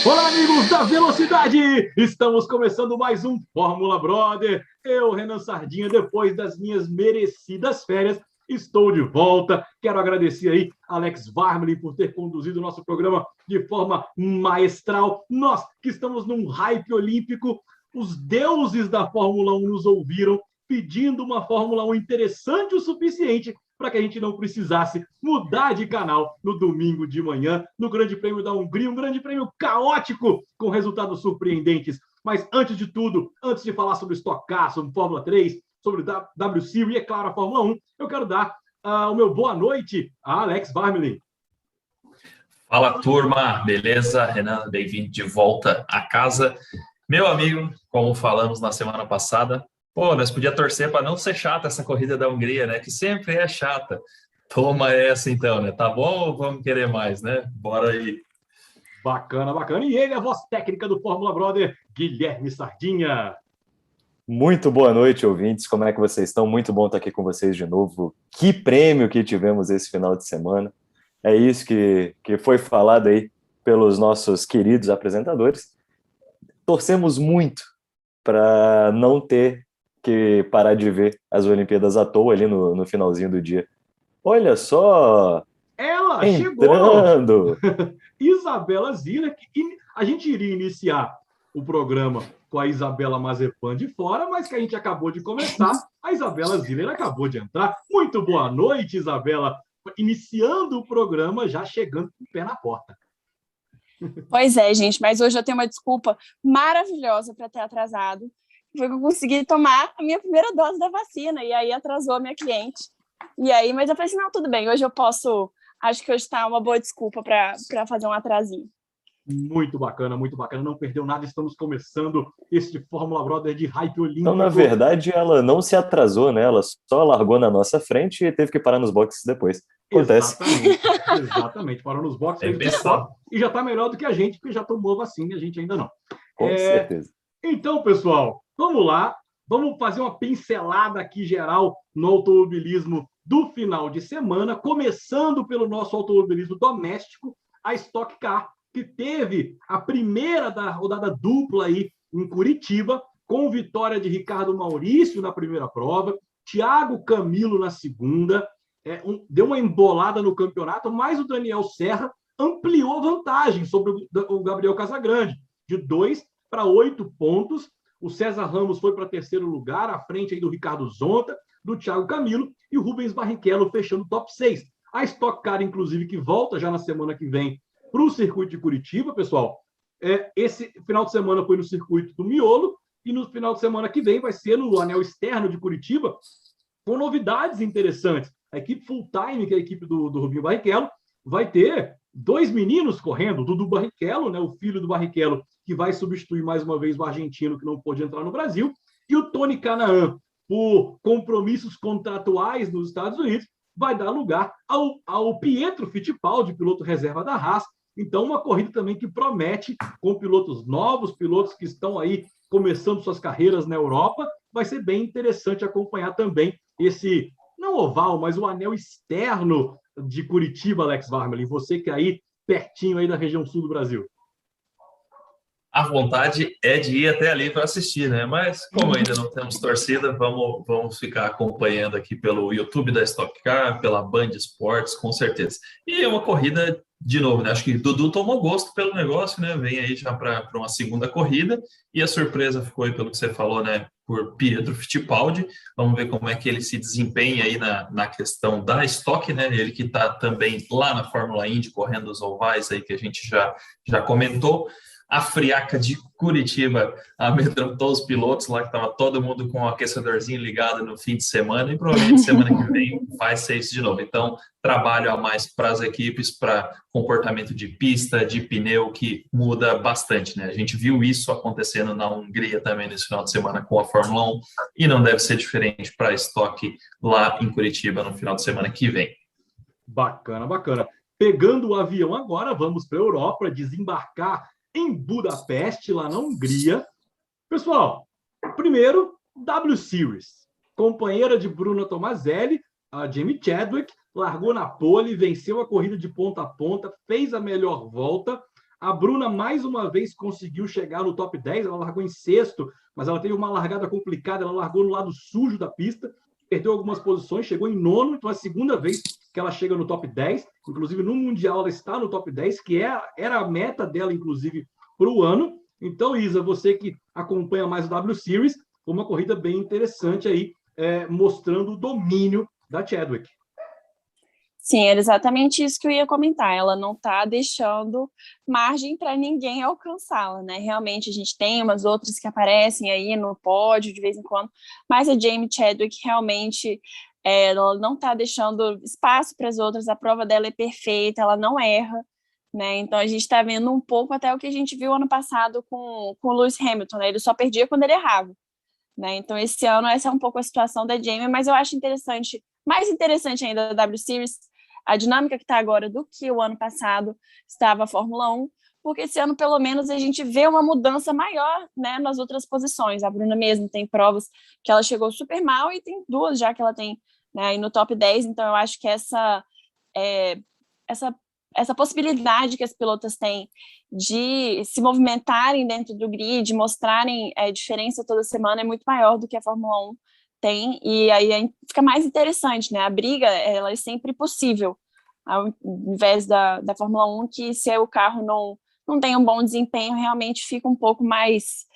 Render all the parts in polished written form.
Olá, amigos da Velocidade! Estamos começando mais um Fórmula Brother. Eu, Renan Sardinha, depois das minhas merecidas férias, estou de volta. Quero agradecer aí Alex Varmely por ter conduzido o nosso programa de forma maestral. Nós que estamos num hype olímpico, os deuses da Fórmula 1 nos ouviram pedindo uma Fórmula 1 interessante o suficiente para que a gente não precisasse mudar de canal no domingo de manhã, no Grande Prêmio da Hungria, um grande prêmio caótico, com resultados surpreendentes. Mas antes de tudo, antes de falar sobre Stock Car, sobre Fórmula 3, sobre W Series e, é claro, a Fórmula 1, eu quero dar o meu boa noite a Alex Varmely. Fala, turma, beleza? Renan, bem-vindo de volta a casa. Meu amigo, como falamos na semana passada, nós podíamos torcer para não ser chata essa corrida da Hungria, né? Que sempre é chata. Toma essa então, né? Tá bom ou vamos querer mais, né? Bora aí. Bacana, bacana. E ele, a voz técnica do Fórmula Brother, Guilherme Sardinha. Muito boa noite, ouvintes. Como é que vocês estão? Muito bom estar aqui com vocês de novo. Que prêmio que tivemos esse final de semana. É isso que foi falado aí pelos nossos queridos apresentadores. Torcemos muito para não ter que parar de ver as Olimpíadas à toa ali no finalzinho do dia. Olha só! Ela entrando! Chegou! Isabela Ziller, a gente iria iniciar o programa com a Isabela Mazepan de fora, mas que a gente acabou de começar, a Isabela Ziller acabou de entrar. Muito boa noite, Isabela! Iniciando o programa, já chegando com o pé na porta. Pois é, gente, mas hoje eu tenho uma desculpa maravilhosa para ter atrasado. Foi que eu consegui tomar a minha primeira dose da vacina, e aí atrasou a minha cliente. E aí, mas eu falei assim, não, tudo bem, hoje eu posso, acho que hoje está uma boa desculpa para fazer um atrasinho. Muito bacana, não perdeu nada, estamos começando este Fórmula Brother de hype olímpico. Então, na verdade, ela não se atrasou, né? Ela só largou na nossa frente e teve que parar nos boxes depois. Acontece. Exatamente, parou nos boxes e já está melhor do que a gente, porque já tomou vacina e a gente ainda não. Com certeza. Então, pessoal, vamos lá, vamos fazer uma pincelada aqui geral no automobilismo do final de semana, começando pelo nosso automobilismo doméstico, a Stock Car, que teve a primeira da rodada dupla aí em Curitiba, com vitória de Ricardo Maurício na primeira prova, Thiago Camilo na segunda, deu uma embolada no campeonato, mas o Daniel Serra ampliou a vantagem sobre o Gabriel Casagrande, de 2 para 8 pontos. O César Ramos foi para terceiro lugar, à frente aí do Ricardo Zonta, do Thiago Camilo, e o Rubens Barrichello fechando o top 6. A Stock Car, inclusive, que volta já na semana que vem para o circuito de Curitiba, pessoal. Esse final de semana foi no circuito do Miolo, e no final de semana que vem vai ser no anel externo de Curitiba, com novidades interessantes. A equipe full-time, que é a equipe do Rubinho Barrichello, vai ter 2 meninos correndo, o Dudu Barrichello, né, o filho do Barrichello, que vai substituir mais uma vez o argentino que não pôde entrar no Brasil, e o Tony Canaan, por compromissos contratuais nos Estados Unidos, vai dar lugar ao Pietro Fittipaldi, piloto reserva da Haas. Então, uma corrida também que promete, com pilotos novos, pilotos que estão aí começando suas carreiras na Europa. Vai ser bem interessante acompanhar também esse, não oval, mas o anel externo de Curitiba, Alex Varmely. Você que é aí pertinho aí da região sul do Brasil. A vontade é de ir até ali para assistir, né? Mas como ainda não temos torcida, vamos ficar acompanhando aqui pelo YouTube da Stock Car, pela Band Esportes, com certeza. E é uma corrida, de novo, né? Acho que Dudu tomou gosto pelo negócio, né? Vem aí já para uma segunda corrida. E a surpresa ficou aí, pelo que você falou, né? Por Pietro Fittipaldi. Vamos ver como é que ele se desempenha aí na questão da Stock, né? Ele que está também lá na Fórmula Indy, correndo os ovais aí que a gente já comentou. A friaca de Curitiba amedrontou os pilotos lá, que estava todo mundo com o aquecedorzinho ligado no fim de semana, e provavelmente semana que vem vai ser isso de novo. Então, trabalho a mais para as equipes, para comportamento de pista, de pneu, que muda bastante, né? A gente viu isso acontecendo na Hungria também nesse final de semana com a Fórmula 1, e não deve ser diferente para a Stock lá em Curitiba no final de semana que vem. Bacana. Pegando o avião agora, vamos para a Europa, desembarcar em Budapeste, lá na Hungria. Pessoal, primeiro, W Series. Companheira de Bruna Tomazelli, a Jamie Chadwick, largou na pole, venceu a corrida de ponta a ponta, fez a melhor volta. A Bruna, mais uma vez, conseguiu chegar no top 10, ela largou em sexto, mas ela teve uma largada complicada, ela largou no lado sujo da pista, perdeu algumas posições, chegou em nono, então é a segunda vez que ela chega no top 10, inclusive no Mundial ela está no top 10, que era a meta dela, inclusive, para o ano. Então, Isa, você que acompanha mais o W Series, foi uma corrida bem interessante aí, mostrando o domínio da Chadwick. Sim, era exatamente isso que eu ia comentar. Ela não está deixando margem para ninguém alcançá-la, né? Realmente a gente tem umas outras que aparecem aí no pódio de vez em quando, mas a Jamie Chadwick realmente ela não está deixando espaço para as outras. A prova dela é perfeita, ela não erra, né? Então a gente está vendo um pouco até o que a gente viu ano passado com o Lewis Hamilton, né? Ele só perdia quando ele errava, né? Então esse ano essa é um pouco a situação da Jamie, mas eu acho interessante, mais interessante ainda da W Series, a dinâmica que está agora do que o ano passado estava a Fórmula 1, porque esse ano, pelo menos, a gente vê uma mudança maior, né, nas outras posições. A Bruna mesmo tem provas que ela chegou super mal e tem duas já que ela tem, né, aí no top 10, então eu acho que essa possibilidade que as pilotas têm de se movimentarem dentro do grid, mostrarem a diferença toda semana é muito maior do que a Fórmula 1 tem, e aí fica mais interessante, né? A briga ela é sempre possível, ao invés da Fórmula 1, que se o carro não tem um bom desempenho, realmente fica um pouco mais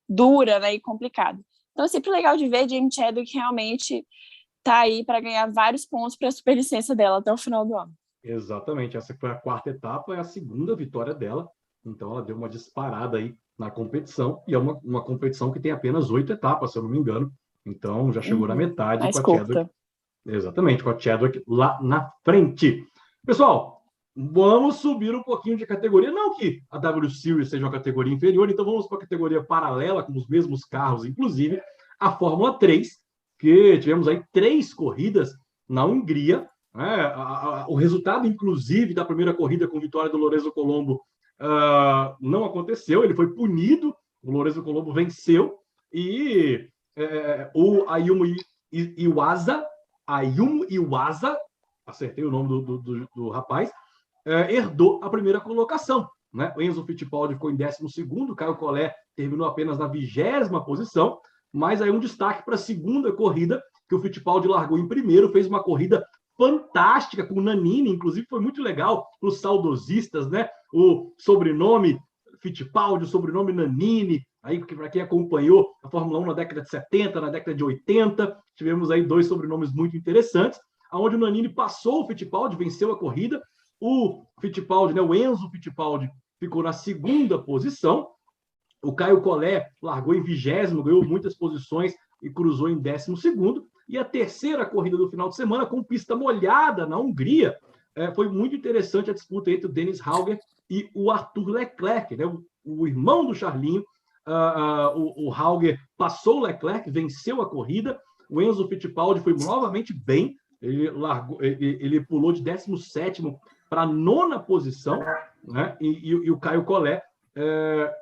dura, né, e complicado. Então é sempre legal de ver a Jamie Chadwick realmente tá aí para ganhar vários pontos para a superlicença dela até o final do ano. Exatamente, essa foi a quarta etapa, é a segunda vitória dela, então ela deu uma disparada aí na competição, e é uma competição que tem apenas 8 etapas, se eu não me engano, então já chegou na metade mais com a curta. Chadwick. Exatamente, com a Chadwick lá na frente. Pessoal, vamos subir um pouquinho de categoria, não que a W Series seja uma categoria inferior, então vamos para a categoria paralela, com os mesmos carros, inclusive a Fórmula 3, que tivemos aí 3 corridas na Hungria, né? O resultado, inclusive, da primeira corrida com vitória do Lorenzo Colombo não aconteceu, ele foi punido, o Lorenzo Colombo venceu, e o Ayumu Iwasa, acertei o nome do rapaz, herdou a primeira colocação, né? O Enzo Fittipaldi ficou em 12º, Caio Collet terminou apenas na 20ª posição, mas aí um destaque para a segunda corrida, que o Fittipaldi largou em primeiro, fez uma corrida fantástica com o Nannini, inclusive foi muito legal para os saudosistas, né? O sobrenome Fittipaldi, o sobrenome Nannini, aí para quem acompanhou a Fórmula 1 na década de 70, na década de 80, tivemos aí 2 sobrenomes muito interessantes, onde o Nannini passou o Fittipaldi, venceu a corrida, o Fittipaldi, né, o Enzo Fittipaldi, ficou na segunda posição, o Caio Collet largou em 20º, ganhou muitas posições e cruzou em 12º, e a terceira corrida do final de semana, com pista molhada na Hungria, foi muito interessante a disputa entre o Dennis Hauger e o Arthur Leclerc, né? O irmão do Charlinho. O Hauger passou o Leclerc, venceu a corrida. O Enzo Fittipaldi foi novamente bem, ele pulou de 17º para a 9ª posição, né? E o Caio Collet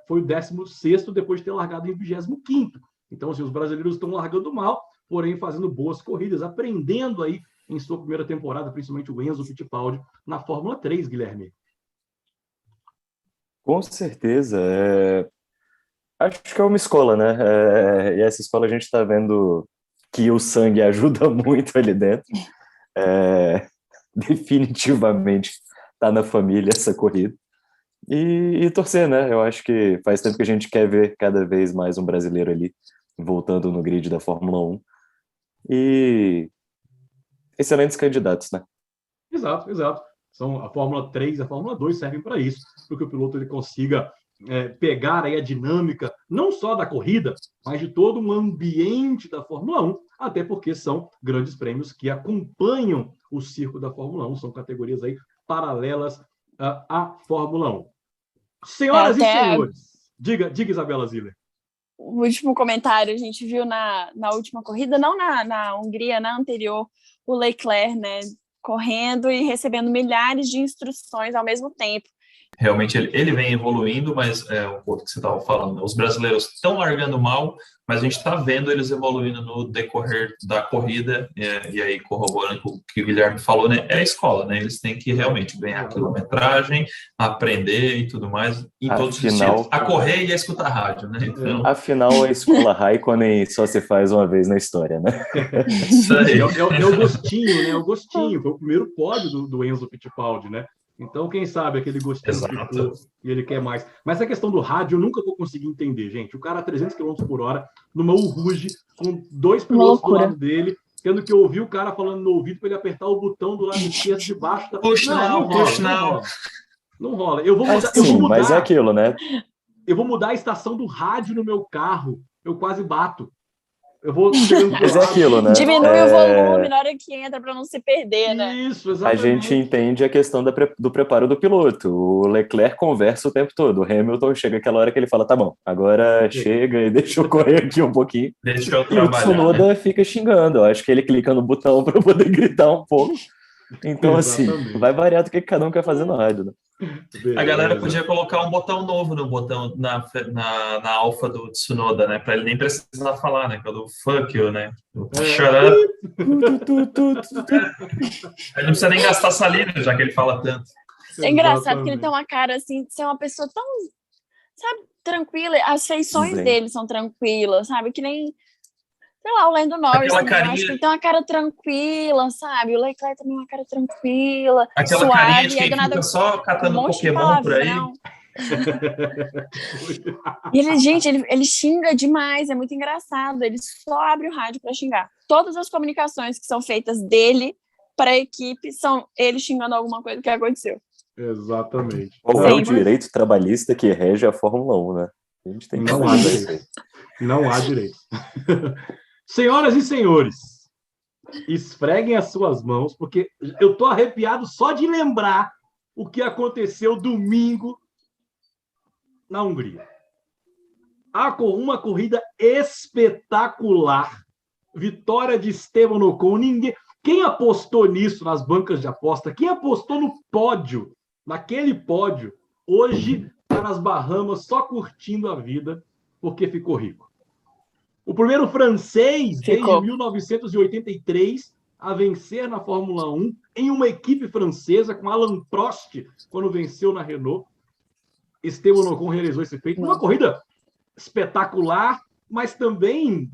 foi o 16º depois de ter largado em 25º. Então, assim, os brasileiros estão largando mal, porém fazendo boas corridas, aprendendo aí em sua primeira temporada, principalmente o Enzo Fittipaldi, na Fórmula 3, Guilherme. Com certeza. Acho que é uma escola, né? E essa escola a gente está vendo que o sangue ajuda muito ali dentro. Definitivamente está na família essa corrida. E torcer, né? Eu acho que faz tempo que a gente quer ver cada vez mais um brasileiro ali voltando no grid da Fórmula 1. E excelentes candidatos, né? Exato. São a Fórmula 3 e a Fórmula 2 servem para isso, para que o piloto ele consiga pegar aí a dinâmica, não só da corrida, mas de todo um ambiente da Fórmula 1, até porque são grandes prêmios que acompanham o circo da Fórmula 1, são categorias aí paralelas à Fórmula 1. Senhoras e senhores, diga Isabela Ziller. O último comentário a gente viu na última corrida, não na Hungria, na anterior, o Leclerc, né, correndo e recebendo milhares de instruções ao mesmo tempo. realmente ele vem evoluindo, mas é um pouco que você estava falando, né? Os brasileiros estão largando mal, mas a gente está vendo eles evoluindo no decorrer da corrida, e aí corroborando com o que o Guilherme falou, né? É a escola, né? Eles têm que realmente ganhar quilometragem, aprender e tudo mais, em todos os sentidos. A correr e a escutar rádio, né? Então... Afinal, a escola Raikkonen só se faz uma vez na história, né? Isso aí. É o gostinho, né? O gostinho. Foi o primeiro pódio do Enzo Fittipaldi, né? Então, quem sabe aquele gostinho ficou e ele quer mais. Mas a questão do rádio eu nunca vou conseguir entender, gente. O cara a 300 km por hora, numa Uruge, com 2 pilotos do lado dele, tendo que ouvir o cara falando no ouvido para ele apertar o botão do lado esquerdo de baixo. Não rola. Eu vou mudar, mas é aquilo, né? Eu vou mudar a estação do rádio no meu carro. Eu quase bato. Eu vou Mas é aquilo, né? Diminui o volume na hora que entra para não se perder, né? Isso, exatamente. A gente entende a questão do preparo do piloto. O Leclerc conversa o tempo todo. O Hamilton chega aquela hora que ele fala, tá bom, agora chega e deixa eu correr aqui um pouquinho. Deixa eu trabalhar. E o Tsunoda fica xingando. Eu acho que ele clica no botão para poder gritar um pouco. Então, assim, vai variar do que cada um quer fazer no rádio, né? A galera podia colocar um botão novo no botão na alfa do Tsunoda, né? Para ele nem precisar falar, né? Que é do fuck you, né? Shut up. Ele não precisa nem gastar saliva, já que ele fala tanto. É engraçado que ele tem uma cara assim de ser uma pessoa tão, sabe, tranquila. As feições dele são tranquilas, sabe? Que nem, sei lá, o Lando Norris também, eu acho que ele tem uma cara tranquila, sabe? O Leclerc também uma cara tranquila, aquela suave, carinha de quem fica só catando Pokémon por aí. E ele xinga demais, é muito engraçado. Ele só abre o rádio para xingar. Todas as comunicações que são feitas dele para a equipe são ele xingando alguma coisa que aconteceu. Exatamente. Qual é o direito trabalhista que rege a Fórmula 1, né? A gente tem que não há direito. Não há direito. Senhoras e senhores, esfreguem as suas mãos, porque eu tô arrepiado só de lembrar o que aconteceu domingo na Hungria. Uma corrida espetacular. Vitória de Esteban Ocon. Quem apostou nisso nas bancas de aposta? Quem apostou no pódio? Naquele pódio, hoje está nas Bahamas só curtindo a vida porque ficou rico. O primeiro francês desde 1983 a vencer na Fórmula 1 em uma equipe francesa com Alain Prost, quando venceu na Renault. Esteban Ocon realizou esse feito. Uma corrida espetacular, mas também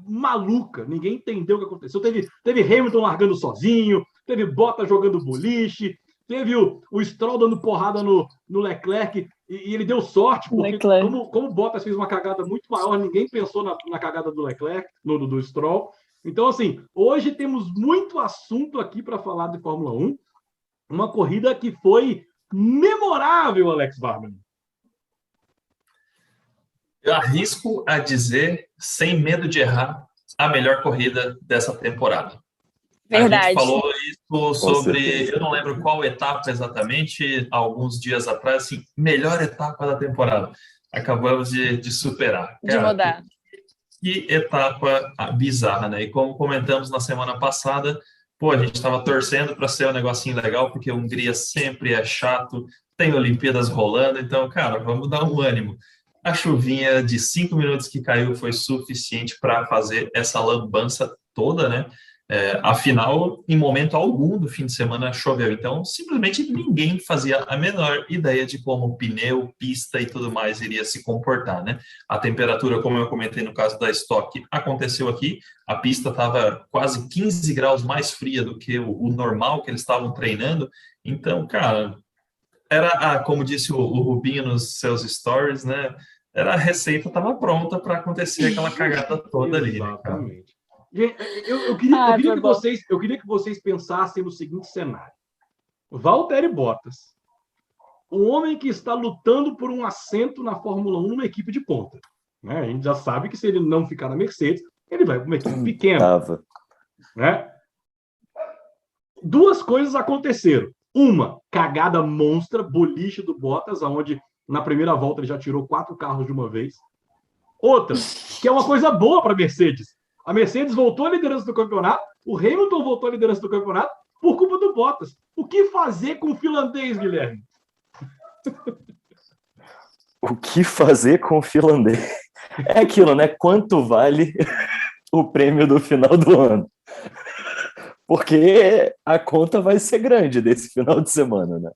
maluca. Ninguém entendeu o que aconteceu. Teve Hamilton largando sozinho, teve Bottas jogando boliche, teve o Stroll dando porrada no Leclerc, e ele deu sorte, porque como o Bottas fez uma cagada muito maior, ninguém pensou na cagada do Leclerc, do Stroll. Então, assim, hoje temos muito assunto aqui para falar de Fórmula 1. Uma corrida que foi memorável, Alex Barman. Eu arrisco a dizer, sem medo de errar, a melhor corrida dessa temporada. Verdade. A gente falou isso sobre, eu não lembro qual etapa exatamente, alguns dias atrás, assim, melhor etapa da temporada. Acabamos de superar. De mudar. Que etapa bizarra, né? E como comentamos na semana passada, a gente estava torcendo para ser um negocinho legal, porque a Hungria sempre é chato, tem Olimpíadas rolando, então, cara, vamos dar um ânimo. A chuvinha de 5 minutos que caiu foi suficiente para fazer essa lambança toda, né? Afinal, em momento algum do fim de semana choveu, então simplesmente ninguém fazia a menor ideia de como pneu, pista e tudo mais iria se comportar, né? A temperatura, como eu comentei no caso da Stock, aconteceu aqui, a pista estava quase 15 graus mais fria do que o normal que eles estavam treinando, então, cara, era, como disse o Rubinho nos seus stories, né? A receita estava pronta para acontecer aquela cagada toda ali, né, cara? Exatamente. Eu queria que vocês pensassem no seguinte cenário. Valtteri Bottas, um homem que está lutando por um assento na Fórmula 1 numa equipe de ponta. Né? A gente já sabe que se ele não ficar na Mercedes, ele vai para uma equipe pequena. Né? Duas coisas aconteceram. Uma, cagada monstra, boliche do Bottas, onde na primeira volta ele já tirou 4 carros de uma vez. Outra, que é uma coisa boa para a Mercedes. A Mercedes voltou à liderança do campeonato, o Hamilton voltou à liderança do campeonato por culpa do Bottas. O que fazer com o finlandês, Guilherme? O que fazer com o finlandês? É aquilo, né? Quanto vale o prêmio do final do ano? Porque a conta vai ser grande desse final de semana, né?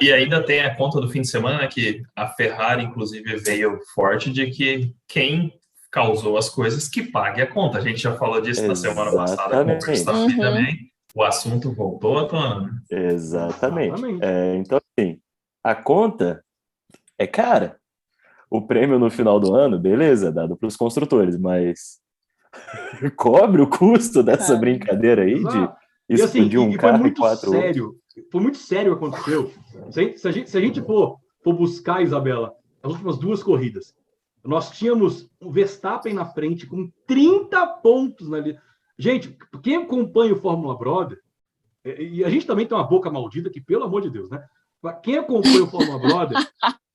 E ainda tem a conta do fim de semana, né, que a Ferrari, inclusive, veio forte de que quem causou as coisas que pague a conta. A gente já falou disso na semana passada com o Verstappen também. O assunto voltou à tona. Exatamente. Então, assim, a conta é cara. O prêmio no final do ano, beleza, dado para os construtores, mas cobre o custo dessa brincadeira aí de explodir um carro em 4 horas. Foi muito sério o que aconteceu. Se a gente for buscar, Isabela, as últimas 2 corridas, nós tínhamos o Verstappen na frente com 30 pontos na lista. Gente, quem acompanha o Fórmula Brother, e a gente também tem uma boca maldita que, pelo amor de Deus, né? Quem acompanha o Fórmula Brother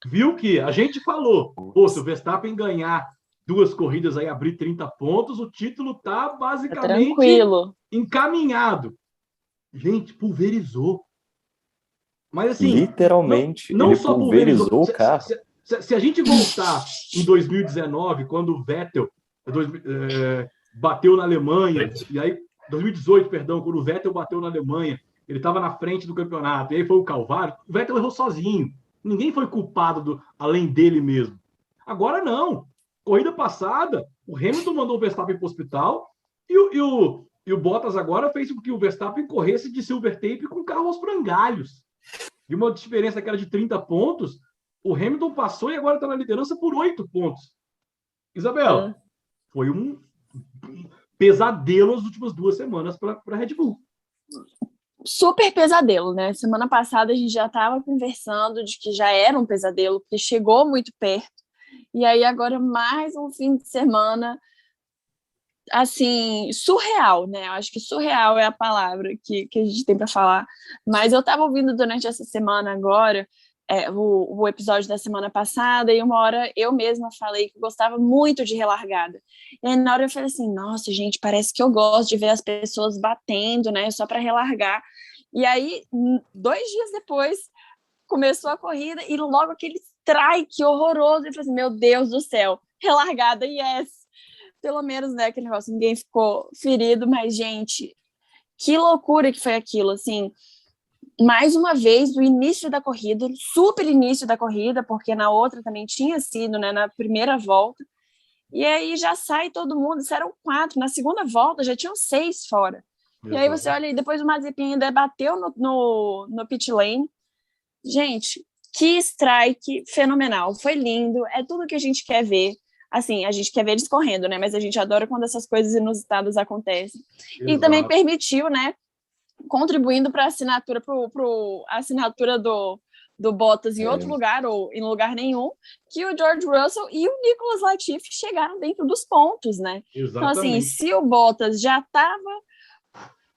viu que a gente falou, se o Verstappen ganhar 2 corridas aí, abrir 30 pontos, o título tá basicamente encaminhado. Gente, pulverizou. Mas assim, literalmente, não ele só pulverizou o carro. Se a gente voltar em 2019, quando o Vettel bateu na Alemanha, e aí 2018, perdão, quando o Vettel bateu na Alemanha, ele estava na frente do campeonato, e aí foi o Calvário, o Vettel errou sozinho. Ninguém foi culpado além dele mesmo. Agora não. Corrida passada, o Hamilton mandou o Verstappen para o hospital e o Bottas agora fez com que o Verstappen corresse de silver tape com o carro aos frangalhos. E uma diferença que era de 30 pontos, o Hamilton passou e agora está na liderança por 8 pontos. Isabela, foi um pesadelo as últimas 2 semanas para a Red Bull. Super pesadelo, né? Semana passada a gente já estava conversando de que já era um pesadelo, porque chegou muito perto. E aí agora mais um fim de semana, assim, surreal, né? Eu acho que surreal é a palavra que a gente tem para falar. Mas eu estava ouvindo durante essa semana agora o episódio da semana passada, e uma hora eu mesma falei que gostava muito de relargada. E aí na hora eu falei assim, nossa, gente, parece que eu gosto de ver as pessoas batendo, né, só para relargar. E aí, 2 dias depois, começou a corrida, e logo aquele strike horroroso, eu falei assim, meu Deus do céu, relargada, yes! Pelo menos, né, aquele negócio, ninguém ficou ferido, mas, gente, que loucura que foi aquilo, assim... Mais uma vez, do início da corrida, super início da corrida, porque na outra também tinha sido, né, na primeira volta, e aí já sai todo mundo, eram 4, na segunda volta já tinham 6 fora. Exato. E aí você olha, e depois o Mazepin ainda bateu no pit lane. Gente, que strike fenomenal, foi lindo, é tudo que a gente quer ver. Assim, a gente quer ver eles correndo, né, mas a gente adora quando essas coisas inusitadas acontecem. Exato. E também permitiu, né, contribuindo para a assinatura, a assinatura do Bottas em outro lugar, ou em lugar nenhum, que o George Russell e o Nicolas Latifi chegaram dentro dos pontos, né? Exatamente. Então, assim, se o Bottas já estava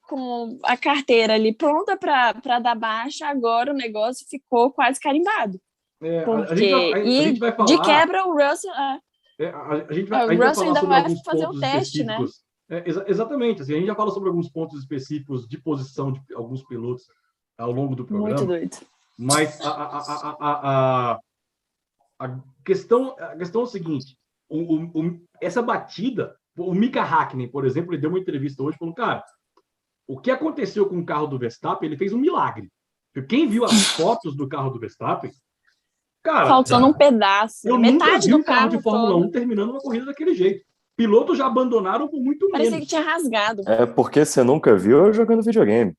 com a carteira ali pronta para dar baixa, agora o negócio ficou quase carimbado. Porque a gente vai falar... de quebra, o Russell... a gente vai Russell ainda vai fazer o teste, né? Exatamente, assim, a gente já fala sobre alguns pontos específicos de posição de alguns pilotos ao longo do programa. Muito doido. Mas a questão é o seguinte, essa batida, o Mika Hakkinen, por exemplo, ele deu uma entrevista hoje falando, cara, o que aconteceu com o carro do Verstappen, ele fez um milagre. Quem viu as fotos do carro do Verstappen, cara... Faltando um pedaço, metade do carro de Fórmula 1 terminando uma corrida daquele jeito. Pilotos já abandonaram por muito menos. Parecia que tinha rasgado. É porque você nunca viu eu jogando videogame.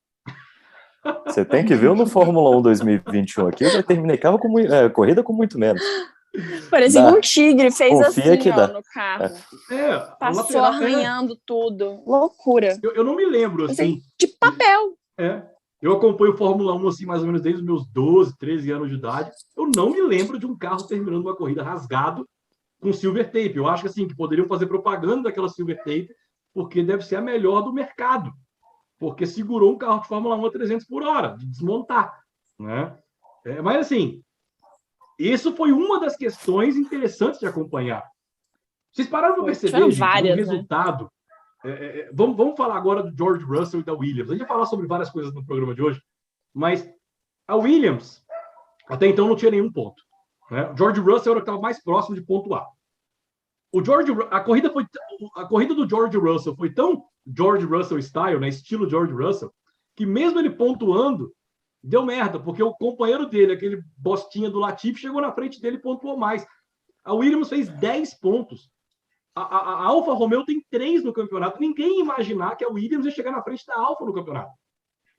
Você tem que ver no Fórmula 1 2021 aqui, eu já terminei corrida com muito menos. Parecia que um tigre fez Confia assim, no carro. Passou arranhando tudo. Loucura. Eu não me lembro, assim... De papel. Eu acompanho Fórmula 1, assim, mais ou menos desde os meus 12, 13 anos de idade. Eu não me lembro de um carro terminando uma corrida rasgado com silver tape. Eu acho que, assim, que poderiam fazer propaganda daquela silver tape, porque deve ser a melhor do mercado. Porque segurou um carro de Fórmula 1 a 300 por hora, de desmontar. Né? Mas, assim, isso foi uma das questões interessantes de acompanhar. Vocês pararam para perceber, gente, o resultado... Vamos falar agora do George Russell e da Williams. A gente vai falar sobre várias coisas no programa de hoje, mas a Williams Até então não tinha nenhum ponto. Né? George Russell era o que estava mais próximo de pontuar. A corrida do George Russell foi tão George Russell style, né, estilo George Russell, que mesmo ele pontuando, deu merda, porque o companheiro dele, aquele bostinha do Latifi, chegou na frente dele e pontuou mais. A Williams fez 10 pontos. A Alfa Romeo tem 3 no campeonato. Ninguém ia imaginar que a Williams ia chegar na frente da Alfa no campeonato.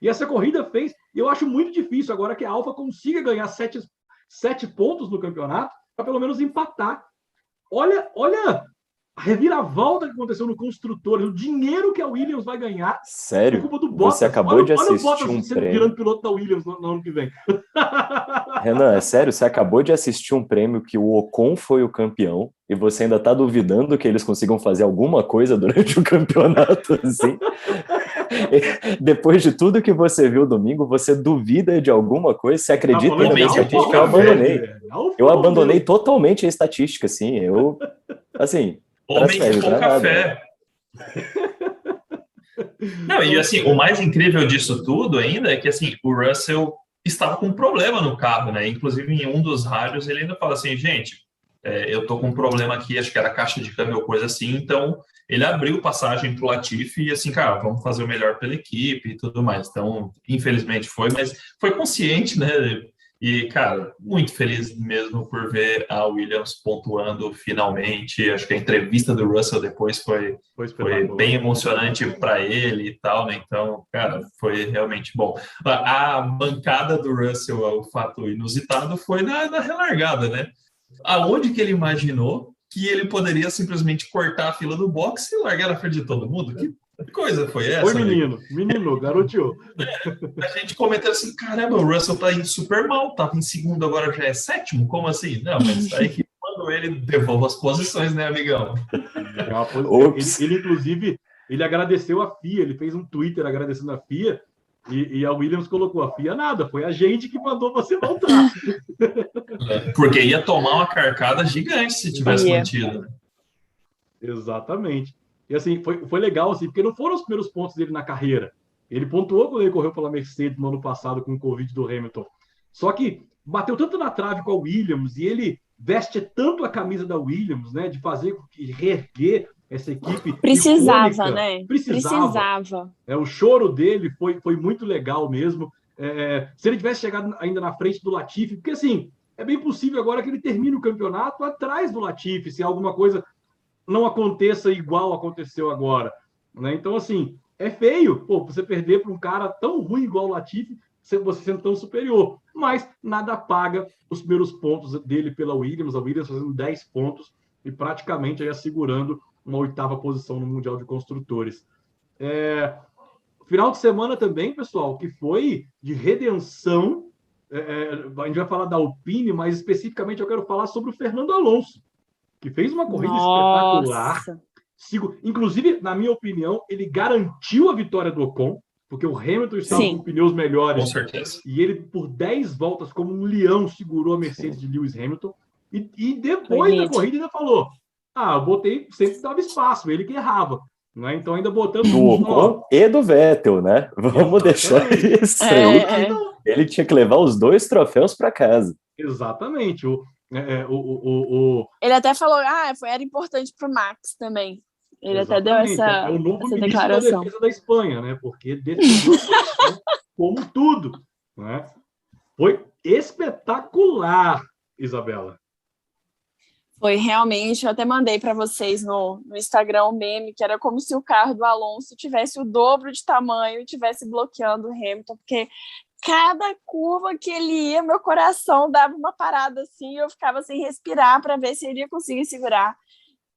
E essa corrida fez... Eu acho muito difícil agora que a Alfa consiga ganhar 7 pontos no campeonato para pelo menos empatar. Olha a reviravolta que aconteceu no construtor, o dinheiro que a Williams vai ganhar. Sério? Por culpa do Bottas. Você acabou de assistir olha o Bottas um prêmio. virando piloto da Williams no ano que vem. Renan, é sério? Você acabou de assistir um prêmio que o Ocon foi o campeão e você ainda está duvidando que eles consigam fazer alguma coisa durante o campeonato, assim? Depois de tudo que você viu domingo, você duvida de alguma coisa? Você acredita na minha estatística? Eu abandonei. Eu abandonei totalmente a estatística, assim. Homem de pouca fé. Não, e assim, o mais incrível disso tudo ainda é que assim, o Russell estava com um problema no carro, né? Inclusive, em um dos rádios, ele ainda fala assim, gente, eu tô com um problema aqui, acho que era caixa de câmbio ou coisa assim, então ele abriu passagem pro Latifi e assim, cara, vamos fazer o melhor pela equipe e tudo mais. Então, infelizmente foi, mas foi consciente, né? E, cara, muito feliz mesmo por ver a Williams pontuando finalmente. Acho que a entrevista do Russell depois foi bem emocionante para ele e tal, né? Então, cara, foi realmente bom. A mancada do Russell, o fato inusitado, foi na relargada, né? Aonde que ele imaginou que ele poderia simplesmente cortar a fila do boxe e largar na frente de todo mundo? Que coisa foi essa? Foi menino, garoteou. A gente comentou assim, caramba, o Russell tá indo super mal, tava em segundo, agora já é sétimo? Como assim? Não, mas aí que quando ele devolve as posições, né, amigão? Ele, inclusive, ele agradeceu a FIA, ele fez um Twitter agradecendo a FIA, e a Williams colocou a FIA nada, foi a gente que mandou você voltar. Porque ia tomar uma carcada gigante se tivesse mantido. Exatamente. E assim, foi legal, assim, porque não foram os primeiros pontos dele na carreira. Ele pontuou quando ele correu pela Mercedes no ano passado com o Covid do Hamilton. Só que bateu tanto na trave com a Williams e ele veste tanto a camisa da Williams, né, de fazer reerguer essa equipe. Precisava, icônica. né? Precisava. O choro dele foi muito legal mesmo. Se ele tivesse chegado ainda na frente do Latifi, porque assim, é bem possível agora que ele termine o campeonato atrás do Latifi, se alguma coisa não aconteça igual aconteceu agora, né? Então, assim, é feio, você perder para um cara tão ruim igual o Latifi, você sendo tão superior, mas nada paga os primeiros pontos dele pela Williams, a Williams fazendo 10 pontos e praticamente aí assegurando uma 8ª posição no Mundial de Construtores. Final de semana também, pessoal, que foi de redenção, a gente vai falar da Alpine, mas especificamente eu quero falar sobre o Fernando Alonso, que fez uma corrida espetacular. Inclusive, na minha opinião, ele garantiu a vitória do Ocon, porque o Hamilton estava com pneus melhores. Com certeza. E ele, por 10 voltas, como um leão, segurou a Mercedes de Lewis Hamilton. E depois da corrida ainda falou, eu botei, sempre dava espaço, ele que errava. Né? Então ainda botando... Do Ocon e do Vettel, né? Vamos deixar isso aí. Ele tinha que levar os 2 troféus para casa. Exatamente. Ele até falou, era importante para o Max também. Ele até deu essa o novo essa ministro declaração. da defesa da Espanha, né? Porque decidiu como tudo. Né? Foi espetacular, Isabela. Foi realmente, eu até mandei para vocês no Instagram um meme, que era como se o carro do Alonso tivesse o dobro de tamanho e estivesse bloqueando o Hamilton, porque cada curva que ele ia, meu coração dava uma parada assim, eu ficava sem respirar para ver se ele ia conseguir segurar.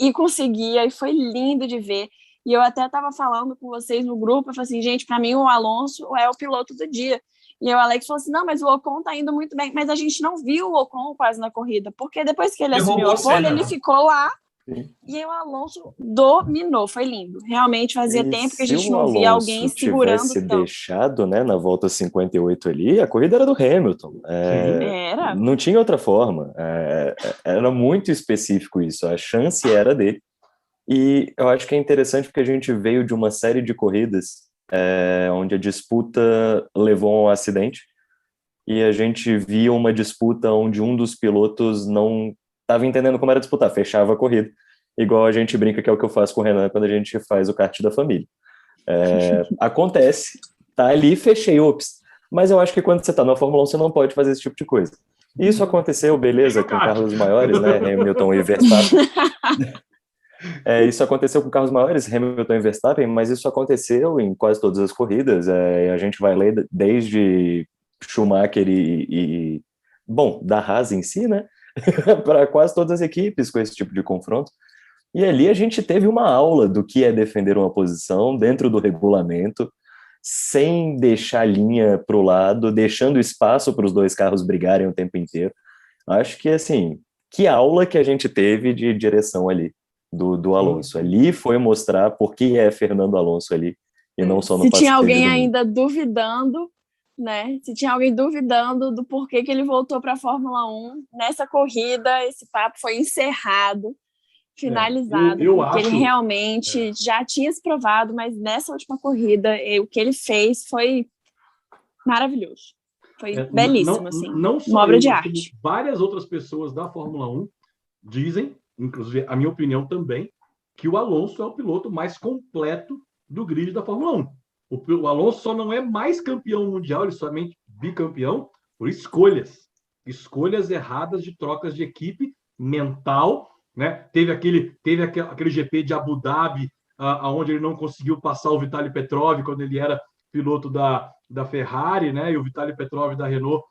E conseguia, e foi lindo de ver. E eu até estava falando com vocês no grupo, eu falei assim, gente, para mim o Alonso é o piloto do dia. E o Alex falou assim, não, mas o Ocon tá indo muito bem. Mas a gente não viu o Ocon quase na corrida, porque depois que ele assumiu a pole, ele ficou lá. Sim. E aí o Alonso dominou, foi lindo. Realmente fazia tempo que a gente não via alguém segurando tanto. Se tivesse deixado, né, na volta 58 ali, a corrida era do Hamilton. Era. Não tinha outra forma. Era muito específico isso. A chance era dele. E eu acho que é interessante porque a gente veio de uma série de corridas onde a disputa levou a um acidente. e a gente via uma disputa onde um dos pilotos não estava entendendo como era disputar, fechava a corrida, igual a gente brinca que é o que eu faço com o Renan quando a gente faz o kart da família. Acontece, tá ali, fechei, ops. Mas eu acho que quando você tá na Fórmula 1, você não pode fazer esse tipo de coisa. Isso aconteceu, beleza, com carros maiores, né, Hamilton e Verstappen. Isso aconteceu com carros maiores, Hamilton e Verstappen, mas isso aconteceu em quase todas as corridas. A gente vai ler desde Schumacher bom, da Haas em si, né, para quase todas as equipes com esse tipo de confronto. E ali a gente teve uma aula do que é defender uma posição dentro do regulamento, sem deixar linha para o lado, deixando espaço para os dois carros brigarem o tempo inteiro. Acho que, assim, que aula que a gente teve de direção ali do Alonso. Ali foi mostrar por que é Fernando Alonso ali, e não só no Se tinha alguém ainda duvidando, né? Se tinha alguém duvidando do porquê que ele voltou para a Fórmula 1, nessa corrida, esse papo foi encerrado, finalizado, porque ele realmente já tinha se provado, mas nessa última corrida, o que ele fez foi maravilhoso. Foi belíssimo, assim, uma obra de arte. Várias outras pessoas da Fórmula 1 dizem, inclusive a minha opinião também, que o Alonso é o piloto mais completo do grid da Fórmula 1. O Alonso só não é mais campeão mundial, ele é somente bicampeão, por escolhas erradas de trocas de equipe, mental, né? Teve aquele GP de Abu Dhabi, onde ele não conseguiu passar o Vitaly Petrov quando ele era piloto da Ferrari, né? E o Vitaly Petrov da Renault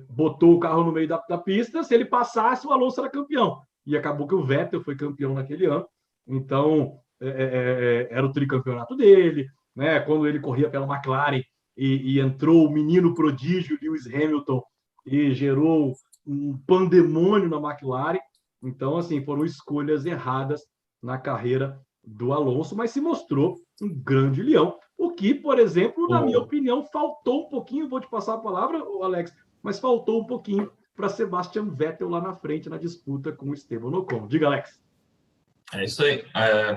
botou o carro no meio da pista. Se ele passasse, o Alonso era campeão. E acabou que o Vettel foi campeão naquele ano. Então, era o tricampeonato dele, né? Quando ele corria pela McLaren e entrou o menino prodígio Lewis Hamilton e gerou um pandemônio na McLaren. Então, assim, foram escolhas erradas na carreira do Alonso, mas se mostrou um grande leão. O que, por exemplo, na minha opinião, faltou um pouquinho, vou te passar a palavra, Alex, mas faltou um pouquinho para Sebastian Vettel lá na frente na disputa com o Esteban Ocon. Diga, Alex. É isso aí.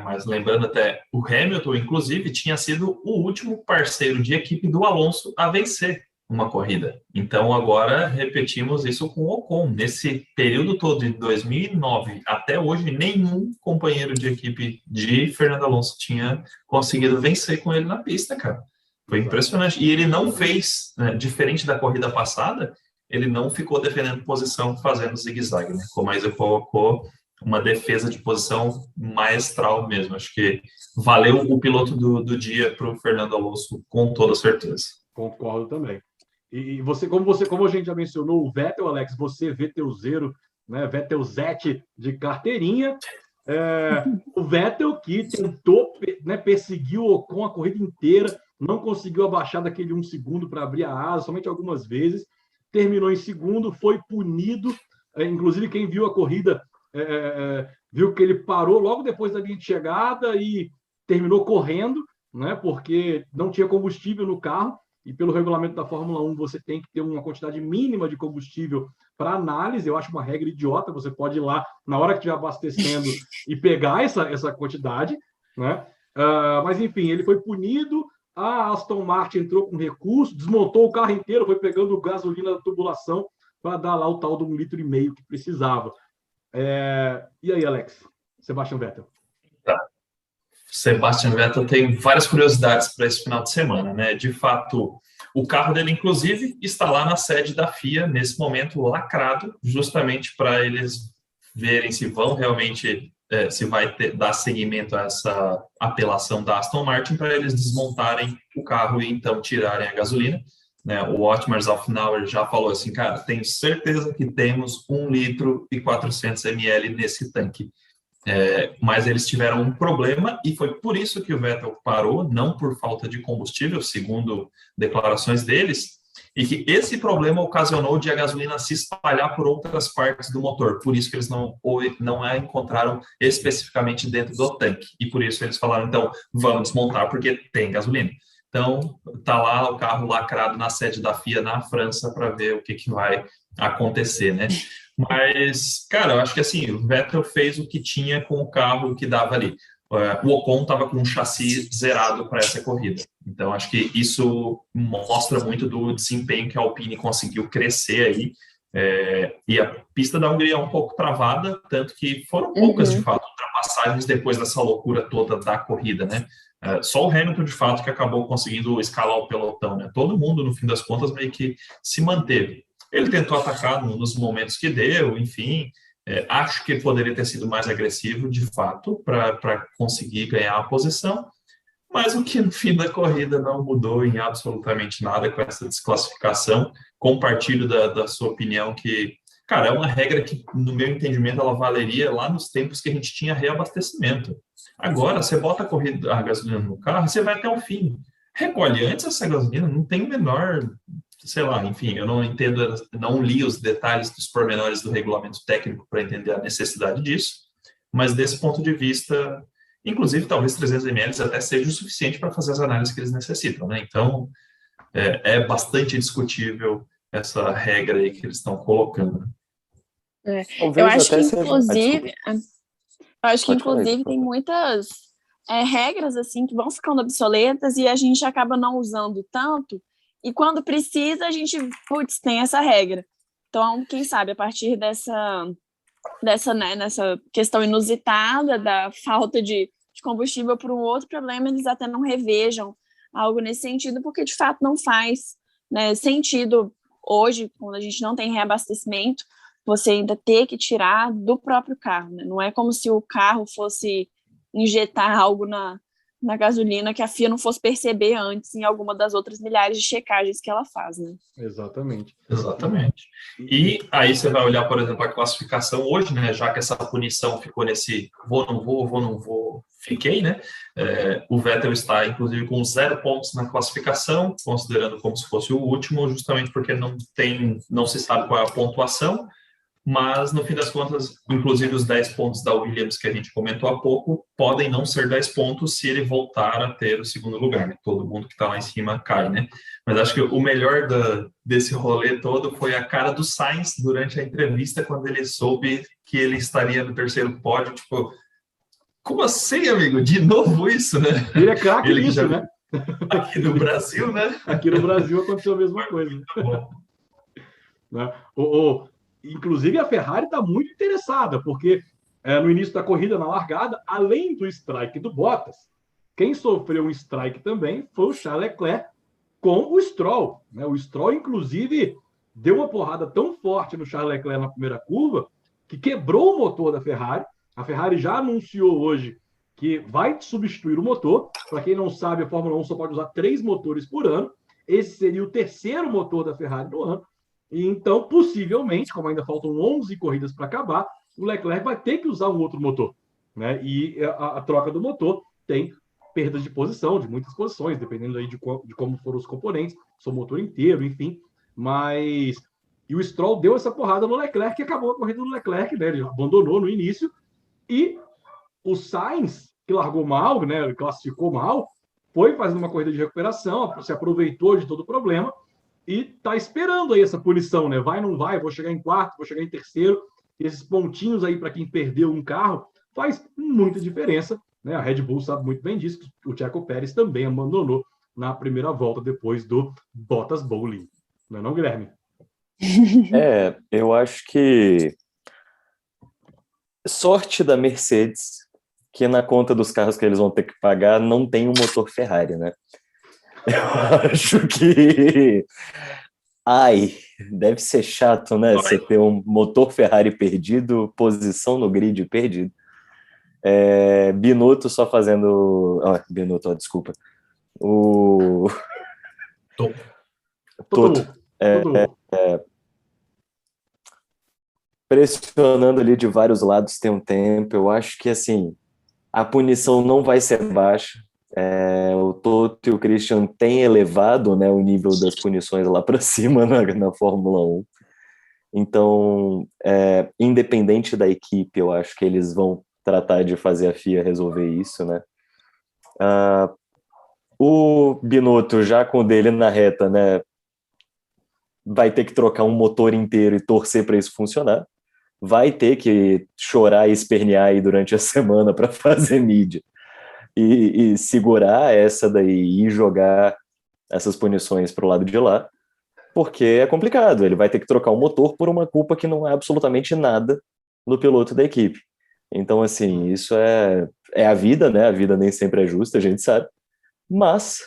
Mas lembrando até, o Hamilton, inclusive, tinha sido o último parceiro de equipe do Alonso a vencer uma corrida. Então, agora repetimos isso com o Ocon. Nesse período todo, de 2009 até hoje, nenhum companheiro de equipe de Fernando Alonso tinha conseguido vencer com ele na pista, cara. Foi impressionante. E ele não fez, né, diferente da corrida passada, ele não ficou defendendo posição fazendo zigue-zague, né? Como a Isa colocou, uma defesa de posição maestral mesmo. Acho que valeu o piloto do dia para o Fernando Alonso, com toda certeza. Concordo também. E como a gente já mencionou, o Vettel, Alex, você Vettelzeiro, né? Vettelzete de carteirinha. O Vettel que tentou, né, perseguir o Ocon a corrida inteira, não conseguiu abaixar daquele 1 segundo para abrir a asa, somente algumas vezes. Terminou em segundo, foi punido. Inclusive, quem viu a corrida viu que ele parou logo depois da linha de chegada e terminou correndo, né, porque não tinha combustível no carro. E pelo regulamento da Fórmula 1, você tem que ter uma quantidade mínima de combustível para análise. Eu acho uma regra idiota, você pode ir lá na hora que estiver abastecendo e pegar essa quantidade, né? Mas, enfim, ele foi punido, a Aston Martin entrou com recurso, desmontou o carro inteiro, foi pegando gasolina da tubulação para dar lá o tal de 1,5 litro que precisava. E aí, Alex? Sebastian Vettel. Sebastian Vettel tem várias curiosidades para esse final de semana, né? De fato, o carro dele, inclusive, está lá na sede da FIA, nesse momento lacrado, justamente para eles verem se vão realmente, se vai dar seguimento a essa apelação da Aston Martin, para eles desmontarem o carro e então tirarem a gasolina, né? O Otmar Szafnauer já falou assim, cara, tenho certeza que temos 1 litro e 400 ml nesse tanque. Mas eles tiveram um problema e foi por isso que o Vettel parou, não por falta de combustível, segundo declarações deles, e que esse problema ocasionou de a gasolina se espalhar por outras partes do motor, por isso que eles não a encontraram especificamente dentro do tanque, e por isso eles falaram, então, vamos desmontar porque tem gasolina. Então, tá lá o carro lacrado na sede da FIA na França para ver o que vai acontecer, né? Mas, cara, eu acho que assim, o Vettel fez o que tinha com o carro que dava ali. o Ocon estava com um chassi zerado para essa corrida. Então, acho que isso mostra muito do desempenho que a Alpine conseguiu crescer aí. E a pista da Hungria é um pouco travada, tanto que foram poucas, de fato, ultrapassagens depois dessa loucura toda da corrida, né? Só o Hamilton, de fato, que acabou conseguindo escalar o pelotão, né? Todo mundo, no fim das contas, meio que se manteve. Ele tentou atacar nos momentos que deu, enfim. Acho que ele poderia ter sido mais agressivo, de fato, para conseguir ganhar a posição, mas o que no fim da corrida não mudou em absolutamente nada com essa desclassificação. Compartilho da sua opinião que, cara, é uma regra que, no meu entendimento, ela valeria lá nos tempos que a gente tinha reabastecimento. Agora, você bota a gasolina no carro, você vai até o fim. Recolhe antes essa gasolina, não tem o menor, sei lá, enfim, eu não entendo, não li os detalhes dos pormenores do regulamento técnico para entender a necessidade disso, mas desse ponto de vista, inclusive, talvez 300 ml até seja o suficiente para fazer as análises que eles necessitam, né? Então, é bastante discutível essa regra aí que eles estão colocando. Eu acho que, inclusive, tem muitas regras, assim, que vão ficando obsoletas e a gente acaba não usando tanto, e quando precisa, a gente, tem essa regra. Então, quem sabe, a partir dessa questão inusitada da falta de combustível por um outro problema, eles até não revejam algo nesse sentido, porque de fato não faz, né, sentido hoje, quando a gente não tem reabastecimento, você ainda ter que tirar do próprio carro, né? Não é como se o carro fosse injetar algo na gasolina que a FIA não fosse perceber antes em alguma das outras milhares de checagens que ela faz, né? Exatamente. E aí você vai olhar, por exemplo, a classificação hoje, né? Já que essa punição ficou nesse vou, não vou, fiquei, né? O Vettel está, inclusive, com 0 pontos na classificação, considerando como se fosse o último, justamente porque não se sabe qual é a pontuação. Mas, no fim das contas, inclusive os 10 pontos da Williams que a gente comentou há pouco, podem não ser 10 pontos se ele voltar a ter o segundo lugar, né? Todo mundo que está lá em cima cai, né? Mas acho que o melhor desse rolê todo foi a cara do Sainz durante a entrevista, quando ele soube que ele estaria no terceiro pódio, tipo, como assim, amigo? De novo isso, né? Ele é craque nisso, né? Aqui no Brasil, né? Aqui no Brasil aconteceu a mesma coisa. Né? Inclusive, a Ferrari está muito interessada, porque no início da corrida, na largada, além do strike do Bottas, quem sofreu um strike também foi o Charles Leclerc com o Stroll. Né? O Stroll, inclusive, deu uma porrada tão forte no Charles Leclerc na primeira curva que quebrou o motor da Ferrari. A Ferrari já anunciou hoje que vai substituir o motor. Para quem não sabe, a Fórmula 1 só pode usar 3 motores por ano. Esse seria o terceiro motor da Ferrari no ano. E então, possivelmente, como ainda faltam 11 corridas para acabar, o Leclerc vai ter que usar um outro motor. Né? E a troca do motor tem perdas de posição, de muitas posições, dependendo aí de como foram os componentes, seu motor inteiro, enfim. Mas... E o Stroll deu essa porrada no Leclerc e acabou a corrida do Leclerc, né? Ele abandonou no início. E o Sainz, que largou mal, né? Ele classificou mal, foi fazendo uma corrida de recuperação, se aproveitou de todo o problema e está esperando aí essa punição, né? Vai, não vai, vou chegar em quarto, vou chegar em terceiro. E esses pontinhos aí para quem perdeu um carro faz muita diferença, né? A Red Bull sabe muito bem disso, que o Checo Pérez também abandonou na primeira volta depois do Bottas Bowling. Não é não, Guilherme? Eu acho que sorte da Mercedes que na conta dos carros que eles vão ter que pagar não tem um motor Ferrari, né? Eu acho que... deve ser chato, né? Você ter um motor Ferrari perdido, posição no grid perdido. Binotto só fazendo... desculpa. O... Toto. Pressionando ali de vários lados tem um tempo. Eu acho que, assim, a punição não vai ser baixa. O Toto e o Christian têm elevado, né, o nível das punições lá para cima na Fórmula 1. Então, independente da equipe, eu acho que eles vão tratar de fazer a FIA resolver isso, né? O Binotto, já com o dele na reta, né, vai ter que trocar um motor inteiro e torcer para isso funcionar. Vai ter que chorar e espernear aí durante a semana para fazer mídia. e segurar essa daí e jogar essas punições para o lado de lá, porque é complicado. Ele vai ter que trocar o motor por uma culpa que não é absolutamente nada no piloto da equipe. Então, assim, isso é a vida, né? A vida nem sempre é justa, a gente sabe. Mas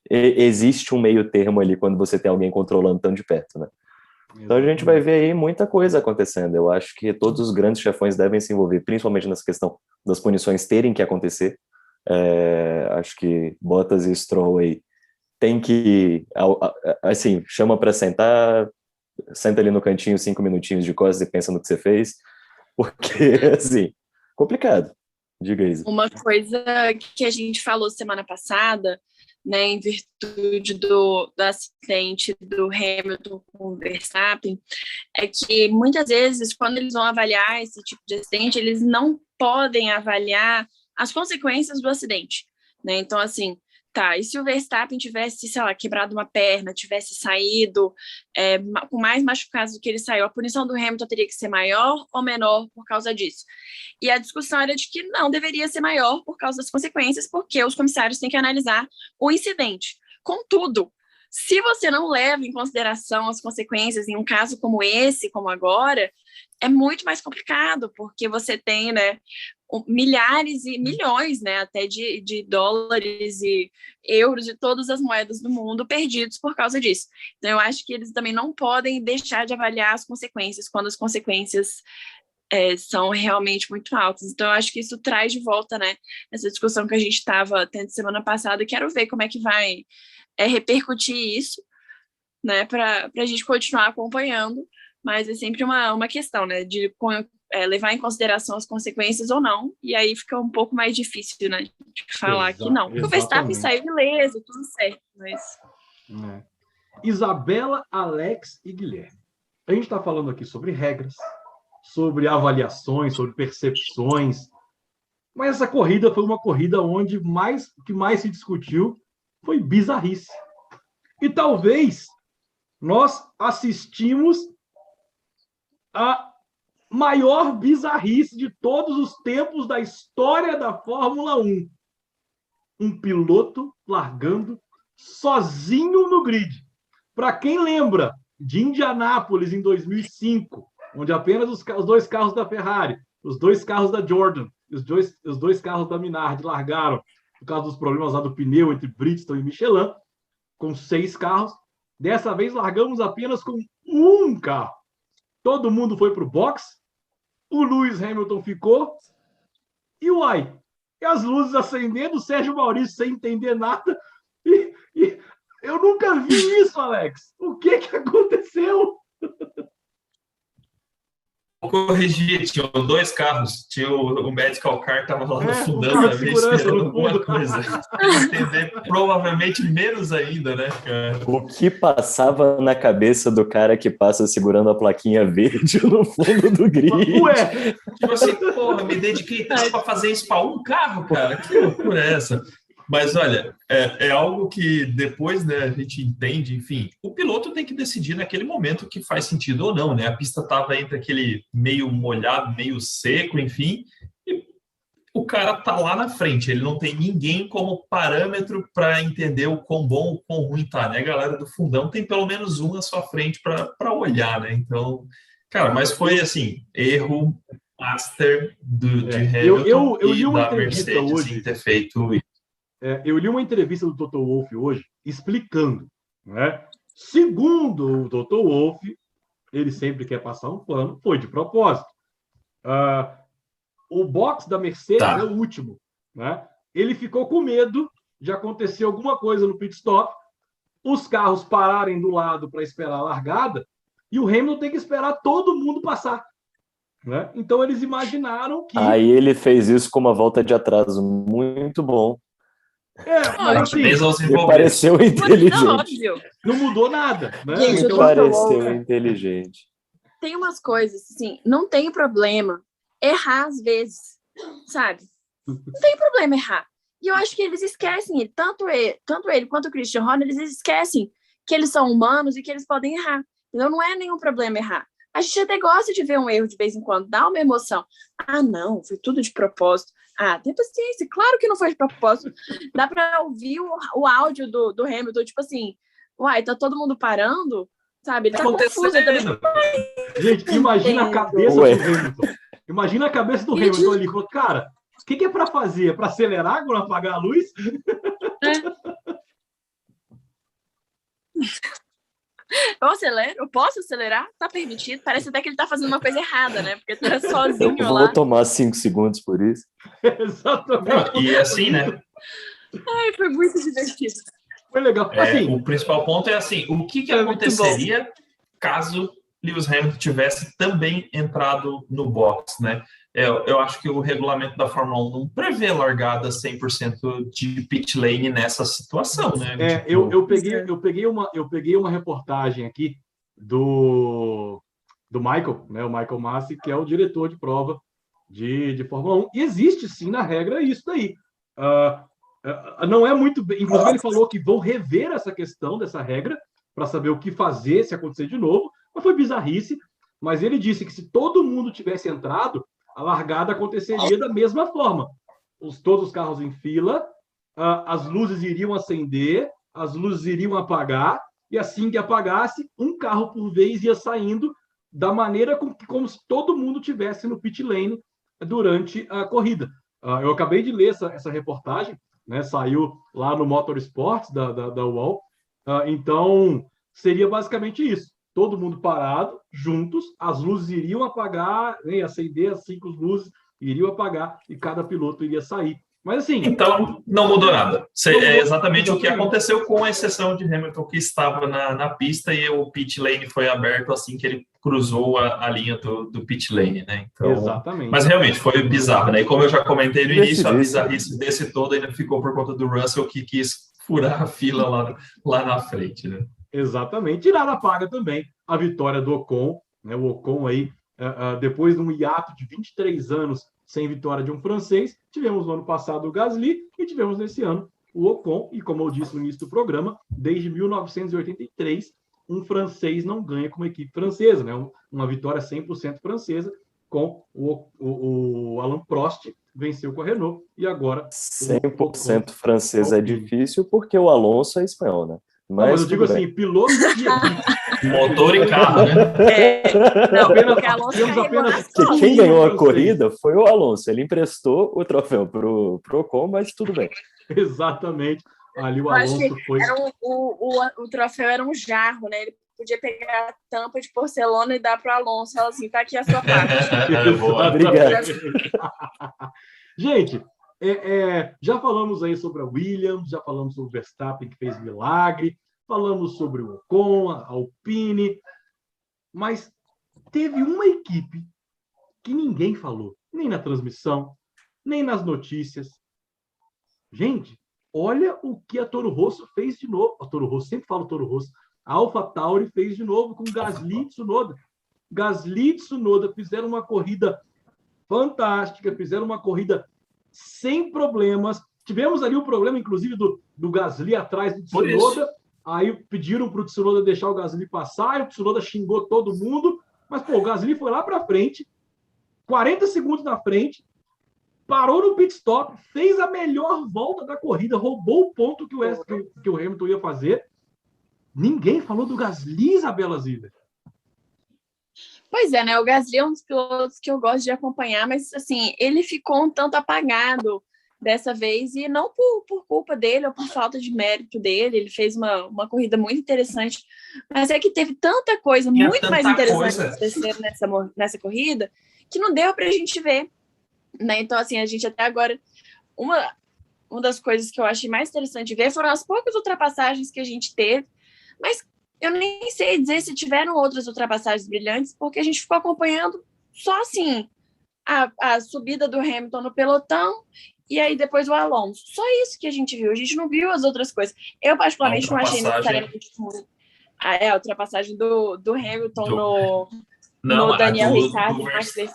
existe um meio termo ali quando você tem alguém controlando tão de perto, né? Então a gente vai ver aí muita coisa acontecendo. Eu acho que todos os grandes chefões devem se envolver, principalmente nessa questão das punições terem que acontecer. Acho que Bottas e Stroll aí tem que, assim, chama para sentar, senta ali no cantinho 5 minutinhos de costas e pensa no que você fez, porque, assim, complicado. Diga isso. Uma coisa que a gente falou semana passada, né, em virtude do acidente do Hamilton com o Verstappen, é que muitas vezes, quando eles vão avaliar esse tipo de acidente, eles não podem avaliar as consequências do acidente, né? Então, assim, tá, e se o Verstappen tivesse, sei lá, quebrado uma perna, tivesse saído com mais machucados do que ele saiu, a punição do Hamilton teria que ser maior ou menor por causa disso? E a discussão era de que não deveria ser maior por causa das consequências, porque os comissários têm que analisar o incidente. Contudo, se você não leva em consideração as consequências em um caso como esse, como agora, é muito mais complicado, porque você tem, né, milhares e milhões, né, até de dólares e euros de todas as moedas do mundo perdidos por causa disso. Então, eu acho que eles também não podem deixar de avaliar as consequências quando as consequências são realmente muito altas. Então, eu acho que isso traz de volta, né, essa discussão que a gente estava tendo semana passada. Quero ver como é que vai repercutir isso, né, para a gente continuar acompanhando, mas é sempre uma questão, né, de levar em consideração as consequências ou não, e aí fica um pouco mais difícil, né, de falar que não. Porque o Verstappen saiu beleza, tudo certo, mas... Isabela, Alex e Guilherme. A gente está falando aqui sobre regras, sobre avaliações, sobre percepções, mas essa corrida foi uma corrida onde o que mais se discutiu foi bizarrice. E talvez nós assistimos a maior bizarrice de todos os tempos da história da Fórmula 1. Um piloto largando sozinho no grid. Para quem lembra de Indianápolis em 2005, onde apenas os 2 carros da Ferrari, os 2 carros da Jordan, os dois carros da Minardi largaram por causa dos problemas lá do pneu entre Bridgestone e Michelin, com 6 carros. Dessa vez largamos apenas com 1 carro. Todo mundo foi para o box, o Lewis Hamilton ficou, e as luzes acendendo, o Sérgio Maurício sem entender nada, e eu nunca vi isso, Alex. O que aconteceu? Vou corrigir, tinha 2 carros, tinha o medical car, estava lá no fundão também, esperando alguma coisa. Entender provavelmente menos ainda, né, cara? O que passava na cabeça do cara que passa segurando a plaquinha verde no fundo do grid? Ué! Tipo assim, porra, me dediquei tanto para fazer isso para 1 carro, cara, que loucura é essa? Mas, olha, é algo que depois, né, a gente entende, enfim, o piloto tem que decidir naquele momento que faz sentido ou não, né? A pista estava entre aquele meio molhado, meio seco, enfim, e o cara tá lá na frente, ele não tem ninguém como parâmetro para entender o quão bom ou quão ruim tá, né? A galera do fundão tem pelo menos um à sua frente para olhar, né? Então, cara, mas foi, assim, erro master de Hamilton eu li uma da Mercedes hoje em ter feito isso. Eu li uma entrevista do Toto Wolff hoje explicando, né? Segundo o Toto Wolff, ele sempre quer passar um pano, foi de propósito. O box da Mercedes é o último, né? Ele ficou com medo de acontecer alguma coisa no pit stop, os carros pararem do lado para esperar a largada e o Hamilton tem que esperar todo mundo passar, né? Então eles imaginaram que... Aí ele fez isso com uma volta de atraso muito bom. Mas assim, me pareceu inteligente. Não mudou nada, né? Gente, Me pareceu inteligente. Tem umas coisas, assim, não tem problema errar às vezes, sabe? Não tem problema errar. E eu acho que eles esquecem, tanto ele quanto o Christian Horner, eles esquecem que eles são humanos e que eles podem errar. Então não é nenhum problema errar. A gente até gosta de ver um erro de vez em quando, dá uma emoção. Ah, não, foi tudo de propósito. Tem paciência. Claro que não foi de propósito. Dá para ouvir o áudio do Hamilton, tipo assim, uai, tá todo mundo parando, sabe? Ele tá confuso. Gente, imagina a cabeça do Hamilton. Imagina a cabeça do Hamilton ali. Falou, cara, o que é para fazer? É para acelerar quando apagar a luz? Eu acelero? Eu posso acelerar? Tá permitido? Parece até que ele tá fazendo uma coisa errada, né? Porque tá sozinho lá. Eu vou tomar 5 segundos por isso. Exatamente. E assim, né? Foi muito divertido. Foi legal. Assim, o principal ponto é assim, o que aconteceria caso Lewis Hamilton tivesse também entrado no box, né? Eu acho que o regulamento da Fórmula 1 não prevê largada 100% de pit lane nessa situação, né? Eu peguei uma reportagem aqui do Michael, né? O Michael Masi, que é o diretor de prova de Fórmula 1. E existe sim na regra isso daí. Não é muito bem. Inclusive, ele falou que vão rever essa questão dessa regra para saber o que fazer se acontecer de novo. Mas foi bizarrice. Mas ele disse que se todo mundo tivesse entrado, a largada aconteceria da mesma forma. Todos os carros em fila, as luzes iriam acender, as luzes iriam apagar, e assim que apagasse, um carro por vez ia saindo da maneira como se todo mundo tivesse no pit lane durante a corrida. Eu acabei de ler essa reportagem, né? Saiu lá no Motorsports da UOL. Então, seria basicamente isso. Todo mundo parado, juntos, as luzes iriam apagar, né, acender as 5 luzes, iriam apagar e cada piloto iria sair. Mas assim... Então, não mudou nada. É exatamente o que aconteceu, com a exceção de Hamilton, que estava na pista e o pit lane foi aberto assim que ele cruzou a linha do pit lane, né? Então, exatamente. Mas realmente foi bizarro, né? E como eu já comentei no início, a bizarrice desse todo ainda ficou por conta do Russell, que quis furar a fila lá na frente, né? Exatamente. Tirar a paga também a vitória do Ocon, né? O Ocon aí, depois de um hiato de 23 anos sem vitória de um francês, tivemos no ano passado o Gasly e tivemos nesse ano o Ocon, e como eu disse no início do programa, desde 1983, um francês não ganha com uma equipe francesa, né? Uma vitória 100% francesa, com o Alain Prost, venceu com a Renault, e agora... 100% francês é difícil, porque o Alonso é espanhol, né? Mas eu digo assim, piloto e equipe. Motor e carro, né? Quem ganhou a corrida foi o Alonso. Ele emprestou o troféu pro Ocon, mas tudo bem. Exatamente. Ali o Alonso foi... O troféu era um jarro, né? Ele podia pegar a tampa de porcelana e dar para o Alonso. Fala assim, tá aqui a sua parte. Obrigado. Gente, já falamos aí sobre a Williams, já falamos sobre o Verstappen, que fez milagre, falamos sobre o Ocon, a Alpine, mas teve uma equipe que ninguém falou, nem na transmissão, nem nas notícias. Gente, olha o que a Toro Rosso fez de novo. A Toro Rosso, sempre falo Toro Rosso. A AlphaTauri fez de novo com Gasly e Tsunoda. Gasly e Tsunoda fizeram uma corrida fantástica, fizeram uma corrida sem problemas. Tivemos ali o problema, inclusive, do Gasly atrás do Tsunoda. Aí pediram para o Tsunoda deixar o Gasly passar, e o Tsunoda xingou todo mundo. Mas, o Gasly foi lá para frente, 40 segundos na frente, parou no pit stop, fez a melhor volta da corrida, roubou o ponto que o Hamilton ia fazer. Ninguém falou do Gasly, Isabela Ziller. Pois é, né? O Gasly é um dos pilotos que eu gosto de acompanhar, mas, assim, ele ficou um tanto apagado dessa vez, e não por culpa dele ou por falta de mérito dele. Ele fez uma corrida muito interessante, mas é que teve tanta coisa muito mais interessante acontecendo nessa corrida que não deu para a gente ver, né? Então, assim, a gente até agora... Uma das coisas que eu achei mais interessante de ver foram as poucas ultrapassagens que a gente teve, mas eu nem sei dizer se tiveram outras ultrapassagens brilhantes, porque a gente ficou acompanhando só, assim, a subida do Hamilton no pelotão e aí depois o Alonso. Só isso que a gente viu. A gente não viu as outras coisas. Eu, particularmente, não achei necessariamente a ultrapassagem do Hamilton no Daniel Ricciardo.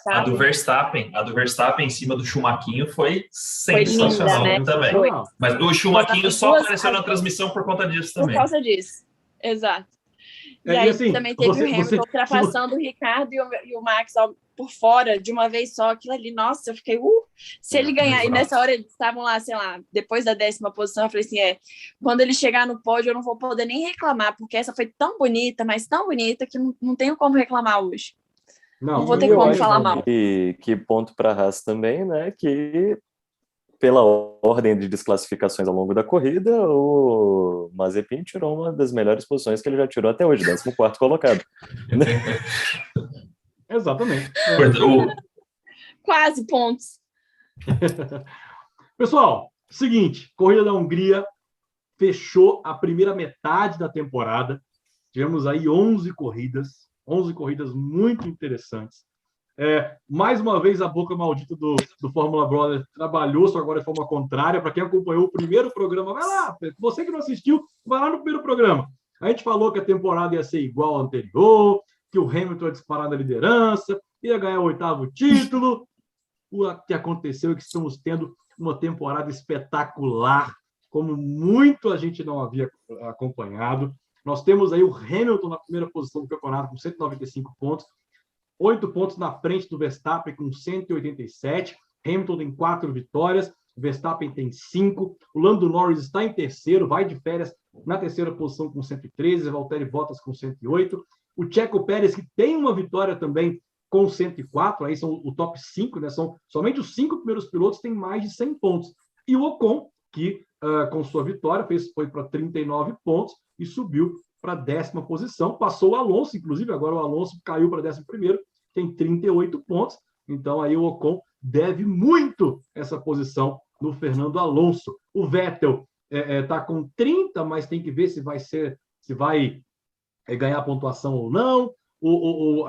A do Verstappen em cima do Schumacher foi sensacional, linda, né? Também. Foi. Mas o Schumacher só apareceu na transmissão por conta disso também. Por causa disso, exato. E aí assim, também teve o Hamilton ultrapassando o Ricardo e o Max por fora de uma vez só, aquilo ali, nossa, eu fiquei, se ele ganhar, e nessa hora eles estavam lá, sei lá, depois da 10ª posição, eu falei assim, quando ele chegar no pódio eu não vou poder nem reclamar, porque essa foi tão bonita, mas tão bonita, que não tenho como reclamar hoje. Não vou ter como falar mal. Que ponto para a Haas também, né, que pela ordem de desclassificações ao longo da corrida, o Mazepin tirou uma das melhores posições que ele já tirou até hoje, 14º colocado. Exatamente. Quase pontos. Pessoal, seguinte, Corrida da Hungria fechou a primeira metade da temporada. Tivemos aí 11 corridas muito interessantes. Mais uma vez, a boca maldita do Fórmula Brother trabalhou, só agora de forma contrária. Para quem acompanhou o primeiro programa, vai lá. Você que não assistiu, vai lá no primeiro programa. A gente falou que a temporada ia ser igual à anterior, que o Hamilton ia disparar na liderança, ia ganhar o 8º título. O que aconteceu é que estamos tendo uma temporada espetacular, como muito a gente não havia acompanhado. Nós temos aí o Hamilton na primeira posição do campeonato com 195 pontos, 8 pontos na frente do Verstappen com 187. Hamilton tem 4 vitórias, o Verstappen tem 5. O Lando Norris está em terceiro, vai de férias na terceira posição com 113. Valtteri Bottas com 108. O Checo Pérez, que tem uma vitória também com 104. Aí são o top 5, né? São somente os 5 primeiros pilotos têm mais de 100 pontos. E o Ocon, que com sua vitória foi para 39 pontos e subiu para a 10ª posição. Passou o Alonso, inclusive, agora o Alonso caiu para 11º, tem 38 pontos. Então, aí o Ocon deve muito essa posição no Fernando Alonso. O Vettel está com 30, mas tem que ver se vai ganhar pontuação ou não.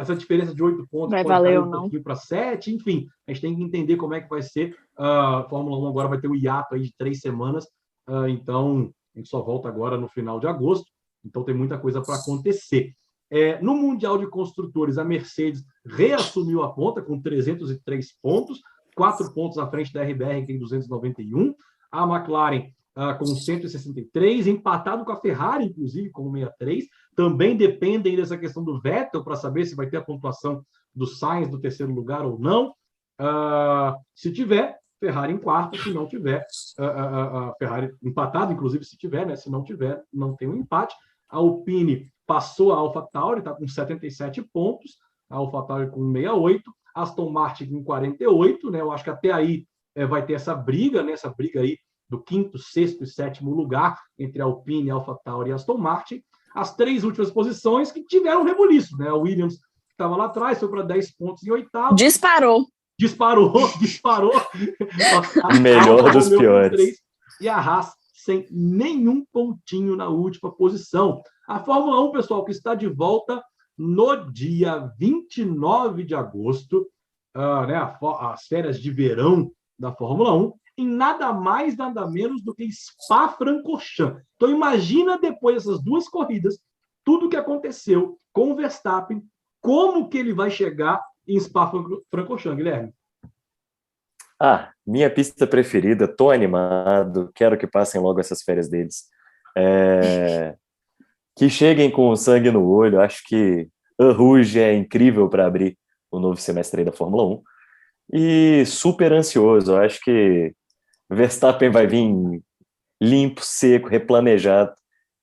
Essa diferença de 8 pontos vai valer ou não. Pouquinho para 7. Enfim, a gente tem que entender como é que vai ser. A Fórmula 1 agora vai ter o hiato aí de 3 semanas. Então, a gente só volta agora no final de agosto. Então, tem muita coisa para acontecer. No Mundial de Construtores, a Mercedes reassumiu a ponta com 303 pontos, 4 pontos à frente da RBR, que tem 291. A McLaren com 163, empatado com a Ferrari, inclusive, com 63. Também dependem dessa questão do Vettel para saber se vai ter a pontuação do Sainz do terceiro lugar ou não. Se tiver, Ferrari em quarto. Se não tiver, a Ferrari empatado, inclusive, se tiver, né? Se não tiver, não tem um empate. A Alpine passou a AlphaTauri, está com 77 pontos, a AlphaTauri com 68, Aston Martin com 48, né? Eu acho que até aí vai ter essa briga, né? Essa briga aí do 5º, 6º e 7º lugar entre a Alpine, AlphaTauri e Aston Martin. As 3 últimas posições que tiveram rebuliço, né? A Williams, que estava lá atrás, foi para 10 pontos em 8º. Disparou. Melhor dos piores. E a Haas sem nenhum pontinho na última posição. A Fórmula 1, pessoal, que está de volta no dia 29 de agosto, né, as férias de verão da Fórmula 1, em nada mais, nada menos do que Spa-Francorchamps. Então, imagina depois dessas 2 corridas, tudo que aconteceu com o Verstappen, como que ele vai chegar em Spa-Francorchamps, Guilherme? Minha pista preferida, tô animado, quero que passem logo essas férias deles. Que cheguem com o sangue no olho, acho que a Rouge é incrível para abrir o novo semestre aí da Fórmula 1. E super ansioso, acho que Verstappen vai vir limpo, seco, replanejado,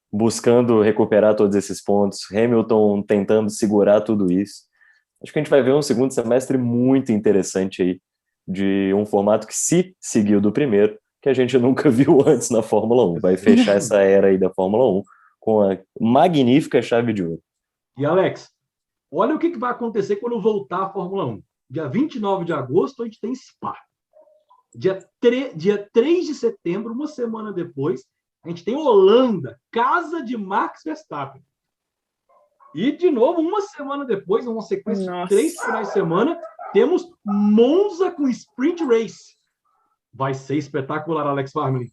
buscando recuperar todos esses pontos, Hamilton tentando segurar tudo isso. Acho que a gente vai ver um segundo semestre muito interessante aí, de um formato que se seguiu do primeiro, que a gente nunca viu antes na Fórmula 1. Vai fechar essa era aí da Fórmula 1 com a magnífica chave de ouro. E, Alex, olha o que vai acontecer quando voltar a Fórmula 1. Dia 29 de agosto, a gente tem Spa. Dia 3 de setembro, uma semana depois, a gente tem Holanda, casa de Max Verstappen. E, de novo, uma semana depois, uma sequência de 3 finais de semana, temos Monza com Sprint Race. Vai ser espetacular, Alex Farmley.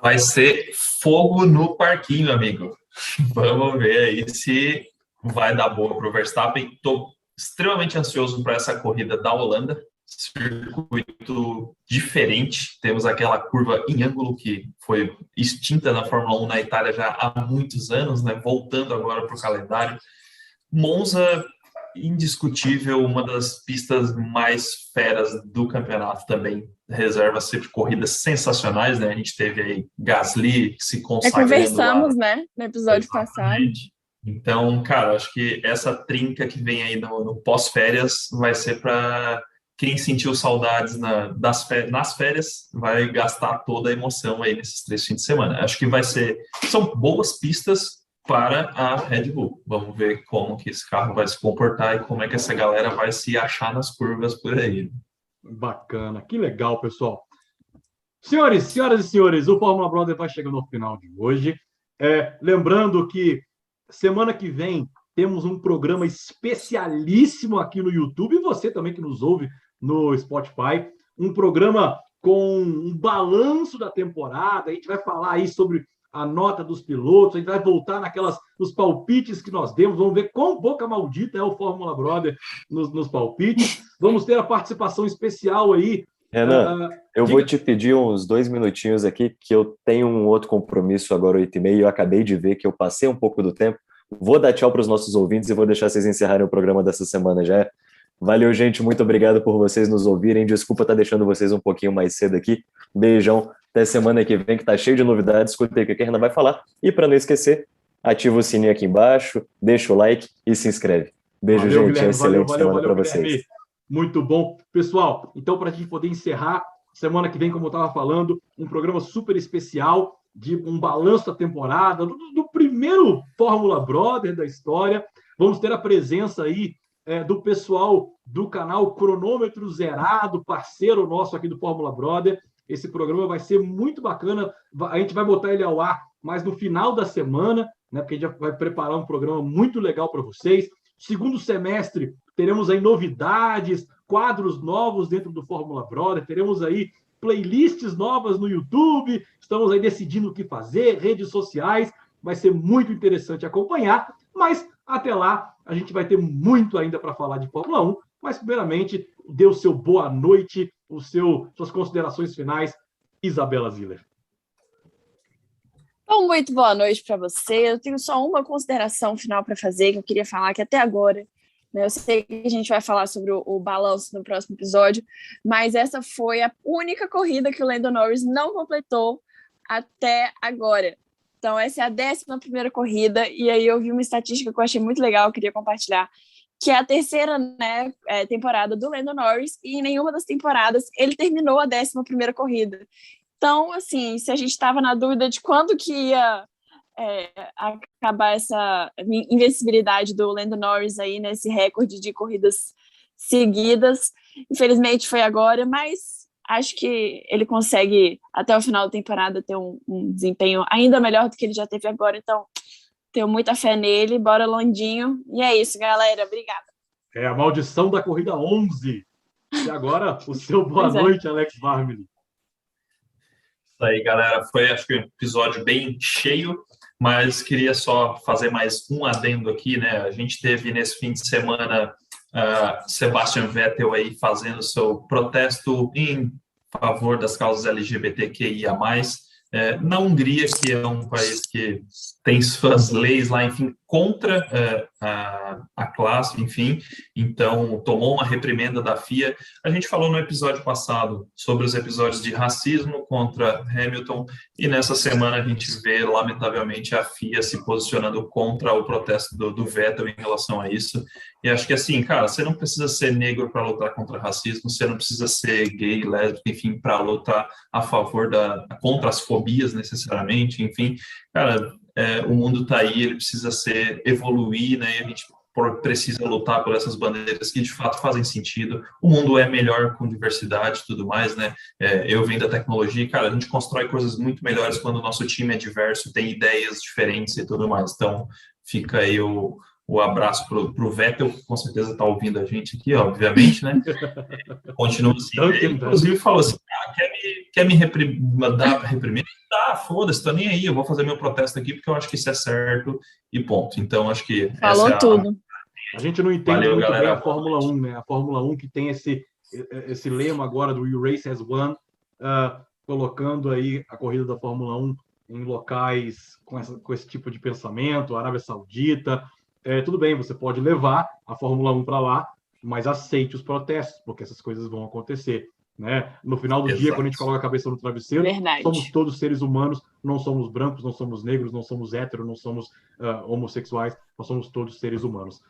Vai ser fogo no parquinho, amigo. Vamos ver aí se vai dar boa para o Verstappen. Estou extremamente ansioso para essa corrida da Holanda. Circuito diferente. Temos aquela curva em ângulo que foi extinta na Fórmula 1 na Itália já há muitos anos, né? Voltando agora para o calendário. Monza, indiscutível, uma das pistas mais feras do campeonato também. Reserva sempre corridas sensacionais, né? A gente teve aí Gasly se consagrando conversamos, lá. né, no episódio passado. Então, cara, acho que essa trinca que vem aí no pós-férias vai ser para quem sentiu saudades nas férias, vai gastar toda a emoção aí nesses 3 fins de semana. Acho que são boas pistas para a Red Bull. Vamos ver como que esse carro vai se comportar e como é que essa galera vai se achar nas curvas por aí. Bacana, que legal, pessoal. Senhoras e senhores, o Fórmula Brother vai chegando ao final de hoje. Lembrando que semana que vem temos um programa especialíssimo aqui no YouTube, e você também que nos ouve no Spotify, um programa com um balanço da temporada. A gente vai falar aí sobre a nota dos pilotos, a gente vai voltar nos palpites que nós demos, vamos ver quão boca maldita é o Fórmula Brother nos palpites. Vamos ter a participação especial aí. Renan, eu vou te pedir uns 2 minutinhos aqui, que eu tenho um outro compromisso agora 8h30, e eu acabei de ver que eu passei um pouco do tempo. Vou dar tchau para os nossos ouvintes e vou deixar vocês encerrarem o programa dessa semana já. Valeu, gente, muito obrigado por vocês nos ouvirem. Desculpa estar deixando vocês um pouquinho mais cedo aqui. Beijão, até semana que vem, que tá cheio de novidades. Escutei o que a Renan vai falar. E para não esquecer, ativa o sininho aqui embaixo, deixa o like e se inscreve. Beijo, valeu, gente. Guilherme, Excelente semana para vocês. Guilherme. Muito bom. Pessoal, então, para a gente poder encerrar, semana que vem, como eu estava falando, um programa super especial, de um balanço da temporada, do primeiro Fórmula Brother da história. Vamos ter a presença aí do pessoal do canal Cronômetro Zerado, parceiro nosso aqui do Fórmula Brother. Esse programa vai ser muito bacana. A gente vai botar ele ao ar mais no final da semana, né? Porque a gente vai preparar um programa muito legal para vocês. Segundo semestre, teremos aí novidades, quadros novos dentro do Fórmula Brother, teremos aí playlists novas no YouTube, estamos aí decidindo o que fazer, redes sociais, vai ser muito interessante acompanhar, mas até lá a gente vai ter muito ainda para falar de Fórmula 1, mas primeiramente, dê o seu boa noite, suas considerações finais, Isabela Ziller. Então, muito boa noite para você. Eu tenho só uma consideração final para fazer, que eu queria falar que até agora, né, eu sei que a gente vai falar sobre o balanço no próximo episódio, mas essa foi a única corrida que o Lando Norris não completou até agora. Então, essa é a 11ª corrida, e aí eu vi uma estatística que eu achei muito legal, eu queria compartilhar, que é a terceira, né, temporada do Lando Norris, e em nenhuma das temporadas ele terminou a 11ª corrida. Então, assim, se a gente estava na dúvida de quando que ia acabar essa invencibilidade do Lando Norris aí nesse recorde de corridas seguidas, infelizmente foi agora, mas acho que ele consegue até o final da temporada ter um desempenho ainda melhor do que ele já teve agora, então tenho muita fé nele, bora Landinho, e é isso, galera, obrigada. A maldição da corrida 11, e agora o seu boa noite, Alex Varmely. Isso aí, galera. Foi, acho que, um episódio bem cheio, mas queria só fazer mais um adendo aqui, né? A gente teve nesse fim de semana Sebastian Vettel aí fazendo seu protesto em favor das causas LGBTQIA+, na Hungria, que é um país que tem suas leis lá, enfim, contra a classe, enfim, então tomou uma reprimenda da FIA. A gente falou no episódio passado sobre os episódios de racismo contra Hamilton, e nessa semana a gente vê, lamentavelmente, a FIA se posicionando contra o protesto do Vettel em relação a isso. E acho que, assim, cara, você não precisa ser negro para lutar contra racismo, você não precisa ser gay, lésbico, enfim, para lutar a favor contra as fobias, necessariamente, enfim. Cara, o mundo está aí, ele precisa evoluir, né? E a gente precisa lutar por essas bandeiras que, de fato, fazem sentido. O mundo é melhor com diversidade e tudo mais, né? Eu venho da tecnologia, cara, a gente constrói coisas muito melhores quando o nosso time é diverso, tem ideias diferentes e tudo mais. Então, fica aí o abraço pro Vettel, que com certeza está ouvindo a gente aqui, obviamente, né? Continua assim. Ele, inclusive, falou assim: quer me dar reprimenda? Tá, foda-se, tô nem aí, eu vou fazer meu protesto aqui porque eu acho que isso é certo e ponto. Então, acho que falou essa tudo. A gente não entende muito bem a Fórmula 1, né? A Fórmula 1 que tem esse lema agora do You Race As One, colocando aí a corrida da Fórmula 1 em locais com esse tipo de pensamento, Arábia Saudita, tudo bem, você pode levar a Fórmula 1 para lá, mas aceite os protestos, porque essas coisas vão acontecer. Né? No final do dia, quando a gente coloca a cabeça no travesseiro, somos todos seres humanos, não somos brancos, não somos negros, não somos héteros, não somos homossexuais, nós somos todos seres humanos.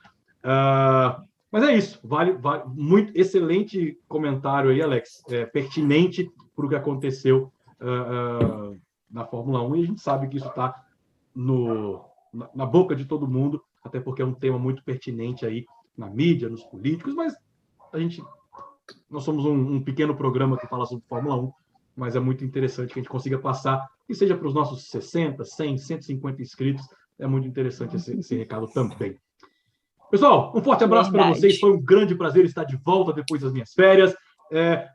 Mas é isso, vale muito excelente comentário aí, Alex, pertinente para o que aconteceu na Fórmula 1, e a gente sabe que isso está na boca de todo mundo, até porque é um tema muito pertinente aí na mídia, nos políticos, mas nós somos um pequeno programa que fala sobre Fórmula 1, mas é muito interessante que a gente consiga passar, e seja para os nossos 60, 100, 150 inscritos, é muito interessante esse recado também. Pessoal, um forte abraço para vocês, foi um grande prazer estar de volta depois das minhas férias.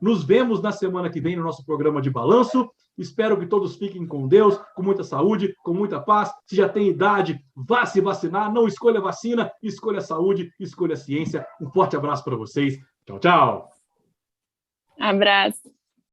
Nos vemos na semana que vem no nosso programa de balanço. Espero que todos fiquem com Deus, com muita saúde, com muita paz. Se já tem idade, vá se vacinar. Não escolha a vacina, escolha a saúde, escolha a ciência. Um forte abraço para vocês. Tchau, tchau. Abraço.